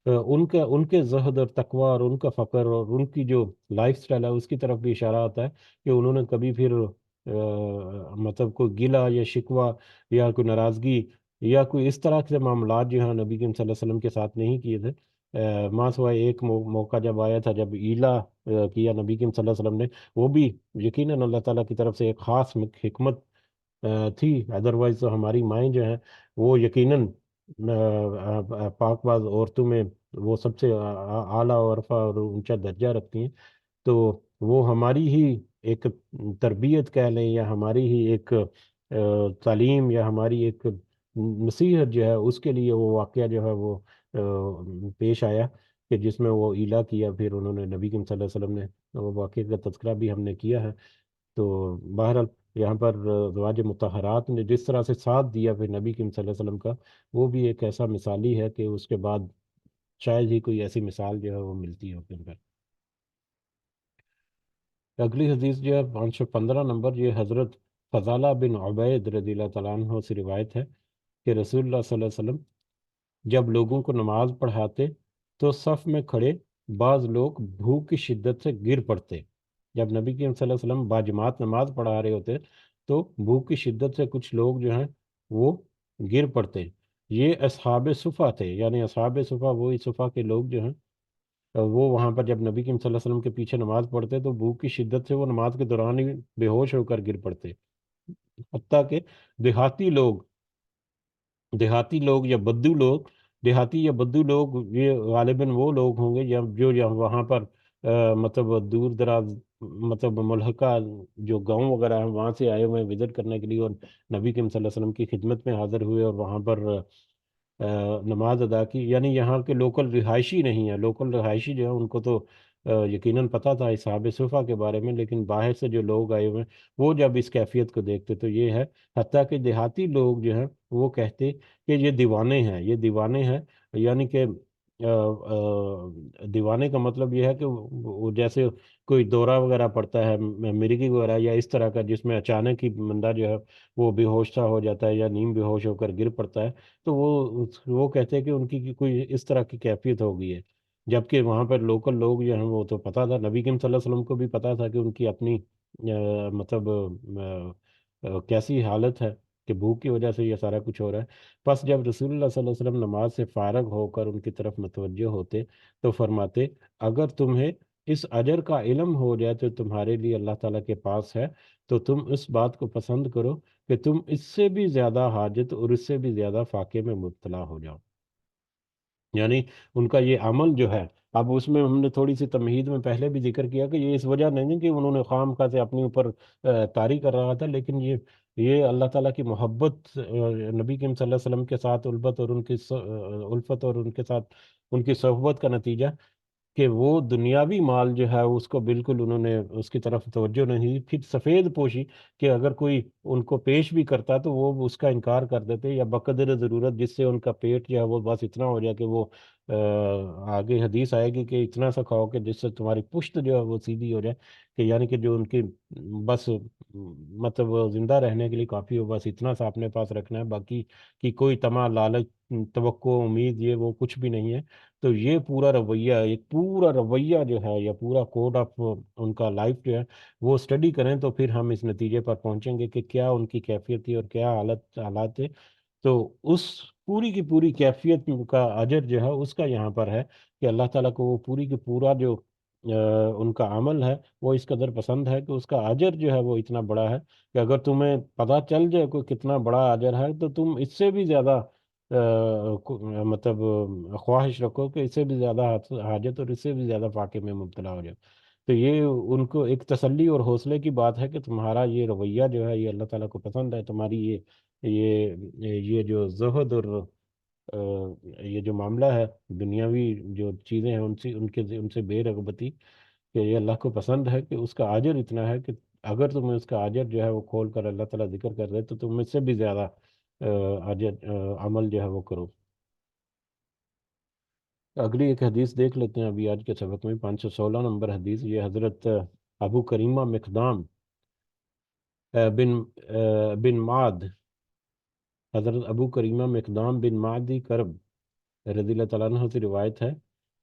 ان کے زہد اور تقوی اور ان کا فقر اور ان کی جو لائف سٹائل ہے اس کی طرف بھی اشارہ آتا ہے کہ انہوں نے کبھی پھر مطلب کوئی گلہ یا شکوہ یا کوئی ناراضگی یا کوئی اس طرح کے معاملات جو ہیں نبی کریم صلی اللہ علیہ وسلم کے ساتھ نہیں کیے تھے، ماں سوائے ایک موقع جب آیا تھا جب ایلا کیا نبی کریم صلی اللہ علیہ وسلم نے، وہ بھی یقیناً اللہ تعالیٰ کی طرف سے ایک خاص حکمت تھی، ادروائز تو ہماری مائیں جو ہیں وہ یقیناً پاک باز عورتوں میں وہ سب سے اعلیٰ اور عرفہ اور اونچا درجہ رکھتی ہیں، تو وہ ہماری ہی ایک تربیت کہہ لیں یا ہماری ہی ایک تعلیم یا ہماری ایک نصیحت جو ہے اس کے لیے وہ واقعہ جو ہے وہ پیش آیا کہ جس میں وہ ایلا کیا، پھر انہوں نے نبی کریم صلی اللہ علیہ وسلم نے وہ واقعے کا تذکرہ بھی ہم نے کیا ہے۔ تو بہرحال یہاں پر زواج مطہرات نے جس طرح سے ساتھ دیا پھر نبی کریم صلی اللہ علیہ وسلم کا، وہ بھی ایک ایسا مثالی ہے کہ اس کے بعد شاید ہی کوئی ایسی مثال جو ہے وہ ملتی ہو پھر۔ اگلی حدیث جو ہے 515 نمبر، یہ حضرت فضالہ بن عبید رضی اللہ تعالیٰ عنہ سے روایت ہے کہ رسول اللہ صلی اللہ علیہ وسلم جب لوگوں کو نماز پڑھاتے تو صف میں کھڑے بعض لوگ بھوک کی شدت سے گر پڑتے، جب نبی کریم صلی اللہ علیہ وسلم باجماعت نماز پڑھا رہے ہوتے تو بھوک کی شدت سے کچھ لوگ جو ہیں وہ گر پڑتے، یہ اصحاب صفا تھے، یعنی اصحاب صفا وہی صفا کے لوگ جو ہیں وہ وہاں پر جب نبی کریم صلی اللہ علیہ وسلم کے پیچھے نماز پڑھتے تو بھوک کی شدت سے وہ نماز کے دوران ہی بے ہوش ہو کر گر پڑتے، حتیٰ کہ دیہاتی لوگ دیہاتی لوگ یا بدو لوگ دیہاتی یا بدو لوگ یہ غالباً وہ لوگ ہوں گے یا جو وہاں پر مطلب دور دراز، مطلب ملحقہ جو گاؤں وغیرہ ہیں وہاں سے آئے ہوئے ہیں وزٹ کرنے کے لیے، اور نبی کریم صلی اللہ علیہ وسلم کی خدمت میں حاضر ہوئے اور وہاں پر نماز ادا کی، یعنی یہاں کے لوکل رہائشی نہیں ہے، لوکل رہائشی جو ہے ان کو تو یقیناً پتہ تھا اصحاب صفا کے بارے میں، لیکن باہر سے جو لوگ آئے ہوئے ہیں وہ جب اس کیفیت کو دیکھتے تو یہ ہے، حتیٰ کہ دیہاتی لوگ جو ہیں وہ کہتے کہ یہ دیوانے ہیں، یہ دیوانے ہیں، یعنی کہ دیوانے کا مطلب یہ ہے کہ وہ جیسے کوئی دورہ وغیرہ پڑتا ہے، مرگی وغیرہ یا اس طرح کا، جس میں اچانک ہی بندہ جو ہے وہ بے ہوش سا ہو جاتا ہے یا نیم بے ہوش ہو کر گر پڑتا ہے، تو وہ کہتے ہیں کہ ان کی کوئی اس طرح کی کیفیت ہو گئی ہے، جبکہ وہاں پر لوکل لوگ جو ہیں وہ تو پتہ تھا، نبی کریم صلی اللہ علیہ وسلم کو بھی پتہ تھا کہ ان کی اپنی مطلب کیسی حالت ہے، کہ بھوک کی وجہ سے یہ سارا کچھ ہو رہا ہے۔ بس جب رسول اللہ صلی اللہ علیہ وسلم نماز سے فارغ ہو کر ان کی طرف متوجہ ہوتے تو فرماتے، اگر تمہیں اس اجر کا علم ہو جائے تو تمہارے لیے اللہ تعالیٰ کے پاس ہے، تو تم اس بات کو پسند کرو کہ تم اس سے بھی زیادہ حاجت اور اس سے بھی زیادہ فاقے میں مبتلا ہو جاؤ، یعنی ان کا یہ عمل جو ہے، اب اس میں ہم نے تھوڑی سی تمہید میں پہلے بھی ذکر کیا کہ یہ اس وجہ نہیں کہ انہوں نے خام خواہ سے اپنے اوپر طاری کر رہا تھا، لیکن یہ اللہ تعالیٰ کی محبت، نبی کریم صلی اللہ علیہ وسلم کے ساتھ الفت اور ان کی الفت اور ان کے ساتھ ان کی صحبت کا نتیجہ، کہ وہ دنیاوی مال جو ہے اس کو بالکل انہوں نے اس کی طرف توجہ نہیں دی، پھر سفید پوشی، کہ اگر کوئی ان کو پیش بھی کرتا تو وہ اس کا انکار کر دیتے، یا بقدر ضرورت جس سے ان کا پیٹ جو ہے وہ بس اتنا ہو جائے کہ وہ آگے حدیث آئے گی کہ اتنا سا کھاؤ کہ جس سے تمہاری پشت جو ہے وہ سیدھی ہو جائے، کہ یعنی کہ جو ان کی بس مطلب وہ زندہ رہنے کے لیے کافی ہو، بس اتنا سا اپنے پاس رکھنا ہے، باقی کی کوئی طمع، لالچ، توقع، امید، یہ وہ کچھ بھی نہیں ہے۔ تو یہ پورا رویہ، ایک پورا رویہ جو ہے یا پورا کوڈ آف ان کا لائف جو ہے وہ اسٹڈی کریں تو پھر ہم اس نتیجے پر پہنچیں گے کہ کیا ان کی کیفیت تھی اور کیا حالات تھے۔ تو اس پوری کی پوری کیفیت کا اجر جو ہے اس کا یہاں پر ہے کہ اللہ تعالیٰ کو وہ پوری کی پورا جو ان کا عمل ہے وہ اس قدر پسند ہے کہ اس کا اجر جو ہے وہ اتنا بڑا ہے کہ اگر تمہیں پتہ چل جائے کوئی کتنا بڑا اجر ہے تو تم اس سے بھی زیادہ مطلب خواہش رکھو کہ اس سے بھی زیادہ حاجت اور اس سے بھی زیادہ فاقے میں مبتلا ہو جاؤ۔ تو یہ ان کو ایک تسلی اور حوصلے کی بات ہے کہ تمہارا یہ رویہ جو ہے یہ اللہ تعالیٰ کو پسند ہے، تمہاری یہ جو زہد اور یہ جو معاملہ ہے، دنیاوی جو چیزیں ہیں ان سے بے رغبتی، کہ یہ اللہ کو پسند ہے کہ اس کا اجر اتنا ہے کہ اگر تمہیں اس کا اجر جو ہے وہ کھول کر اللہ تعالیٰ ذکر کر دے تو تم اس سے بھی زیادہ اجر عمل جو ہے وہ کرو۔ اگلی ایک حدیث دیکھ لیتے ہیں ابھی آج کے سبق میں، 516 نمبر حدیث، یہ حضرت ابو کریمہ مقدام بن بن معد، حضرت ابو کریمہ مقدام بن معدی کرب رضی اللہ تعالیٰ عنہ سے روایت ہے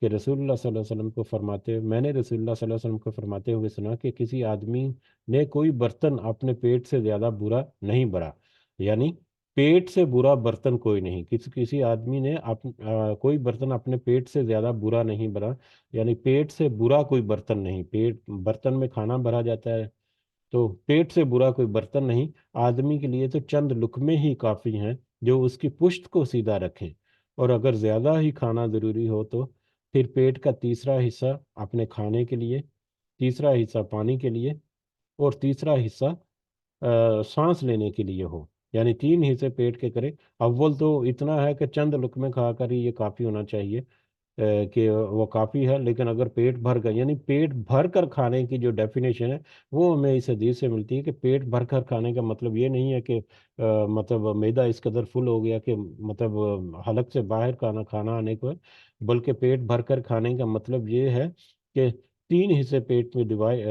کہ رسول اللہ صلی اللہ علیہ وسلم کو فرماتے، میں نے رسول اللہ صلی اللہ علیہ وسلم کو فرماتے ہوئے سنا کہ کسی آدمی نے کوئی برتن اپنے پیٹ سے زیادہ برا نہیں بھرا، یعنی پیٹ سے برا برتن کوئی نہیں، کسی آدمی نے کوئی برتن اپنے پیٹ سے زیادہ برا نہیں بھرا، یعنی پیٹ سے برا کوئی برتن نہیں، برتن میں کھانا بھرا جاتا ہے تو پیٹ سے برا کوئی برتن نہیں، آدمی کے لیے تو چند لقمے ہی کافی ہیں جو اس کی پشت کو سیدھا رکھیں، اور اگر زیادہ ہی کھانا ضروری ہو تو پھر پیٹ کا تیسرا حصہ اپنے کھانے کے لیے، تیسرا حصہ پانی کے لیے، اور تیسرا حصہ سانس لینے کے لیے ہو، یعنی تین حصے پیٹ کے کرے۔ اول تو اتنا ہے کہ چند لقمے کھا کر ہی یہ کافی ہونا چاہیے، کہ وہ کافی ہے، لیکن اگر پیٹ بھر گئے، یعنی پیٹ بھر کر کھانے کی جو ڈیفینیشن ہے وہ ہمیں اس حدیث سے ملتی ہے کہ پیٹ بھر کر کھانے کا مطلب یہ نہیں ہے کہ مطلب معدہ اس قدر فل ہو گیا کہ مطلب حلق سے باہر کھانا کھانا آنے کو ہے، بلکہ پیٹ بھر کر کھانے کا مطلب یہ ہے کہ تین حصے پیٹ میں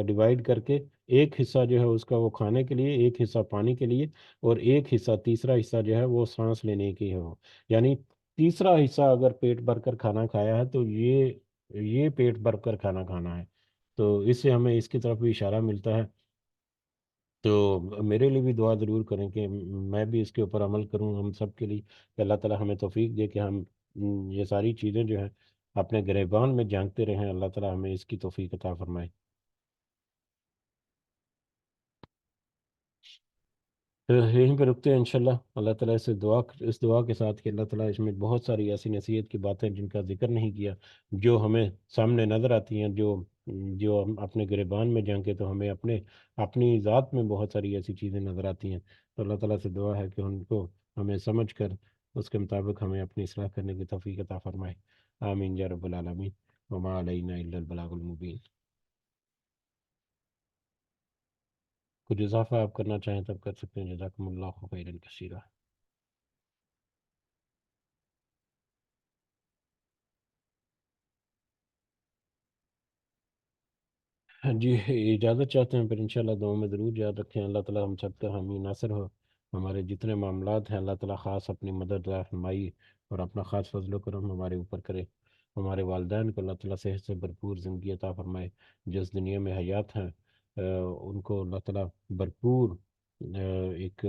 ڈیوائڈ کر کے ایک حصہ جو ہے اس کا وہ کھانے کے لیے، ایک حصہ پانی کے لیے، اور ایک حصہ تیسرا حصہ جو ہے وہ سانس لینے کی ہو، یعنی تیسرا حصہ اگر پیٹ بھر کر کھانا کھایا ہے تو یہ پیٹ بھر کر کھانا کھانا ہے، تو اس سے ہمیں اس کی طرف بھی اشارہ ملتا ہے۔ تو میرے لیے بھی دعا ضرور کریں کہ میں بھی اس کے اوپر عمل کروں، ہم سب کے لیے، کہ اللہ تعالی ہمیں توفیق دے کہ ہم یہ ساری چیزیں جو ہیں اپنے گریبان میں جھانکتے رہیں۔ اللہ تعالیٰ ہمیں اس کی توفیق عطا فرمائے۔ تو یہیں پہ رکتے ہیں انشاءاللہ۔ اللہ تعالیٰ سے دعا، اس دعا کے ساتھ کہ اللہ تعالیٰ اس میں بہت ساری ایسی نصیحت کی باتیں جن کا ذکر نہیں کیا، جو ہمیں سامنے نظر آتی ہیں، جو ہم اپنے گریبان میں جھانکے تو ہمیں اپنی ذات میں بہت ساری ایسی چیزیں نظر آتی ہیں۔ تو اللہ تعالیٰ سے دعا ہے کہ ان کو ہمیں سمجھ کر اس کے مطابق ہمیں اپنی اصلاح کرنے کی توفیق عطا فرمائے۔ آمین یا رب العالمین۔ وما علینا الا البلاغ المبین۔ کچھ اضافہ آپ کرنا چاہیں تب کر سکتے ہیں۔ جزاکم اللہ خیرا کثیرا۔ ہاں جی، اجازت چاہتے ہیں پھر انشاءاللہ دعاؤں میں ضرور یاد رکھیں۔ اللہ تعالیٰ ہم سب کا حامی ناصر ہو۔ ہمارے جتنے معاملات ہیں اللہ تعالیٰ خاص اپنی مدد رحمائی اور اپنا خاص فضل و کرم ہمارے اوپر کرے۔ ہمارے والدین کو اللہ تعالیٰ صحت سے بھرپور زندگی عطا فرمائے۔ جس دنیا میں حیات ہیں ان کو اللہ تعالیٰ بھرپور ایک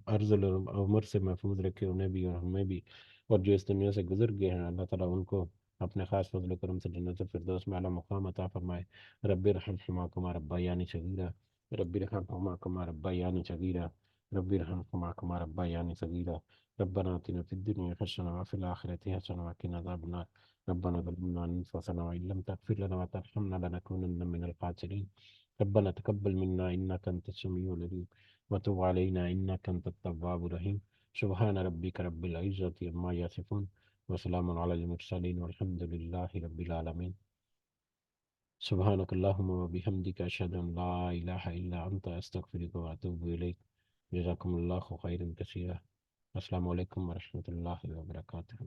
عرض العمر سے محفوظ رکھے، انہیں بھی اور ہمیں بھی۔ اور جو اس دنیا سے گزر گئے ہیں اللہ تعالیٰ ان کو اپنے خاص فضل و کرم سے جنت الفردوس میں اعلیٰ مقام عطا فرمائے۔ رب ارحمهما كما ربياني صغيرا، رب ارحمهما كما ربياني صغيرا، رب ارحمهما كما ربياني صغيرا، ربنا آتنا في الدنيا حسنة وفي الآخرة حسنة وقنا عذاب النار، ربنا ظلمنا أنفسنا وإن لم تغفر لنا وترحمنا لنكونن من الخاسرين، ربنا تقبل منا إنك أنت السميع العليم وتب علينا إنك أنت التواب الرحيم، سبحان ربك رب العزة عما يصفون وسلام على المرسلين والحمد لله رب العالمين۔ سبحانك اللهم وبحمدك أشهد أن لا إله إلا أنت أستغفرك وأتوب إليك۔ جزاكم الله خيرا كثيرا۔ السلام علیکم ورحمۃ اللہ وبرکاتہ۔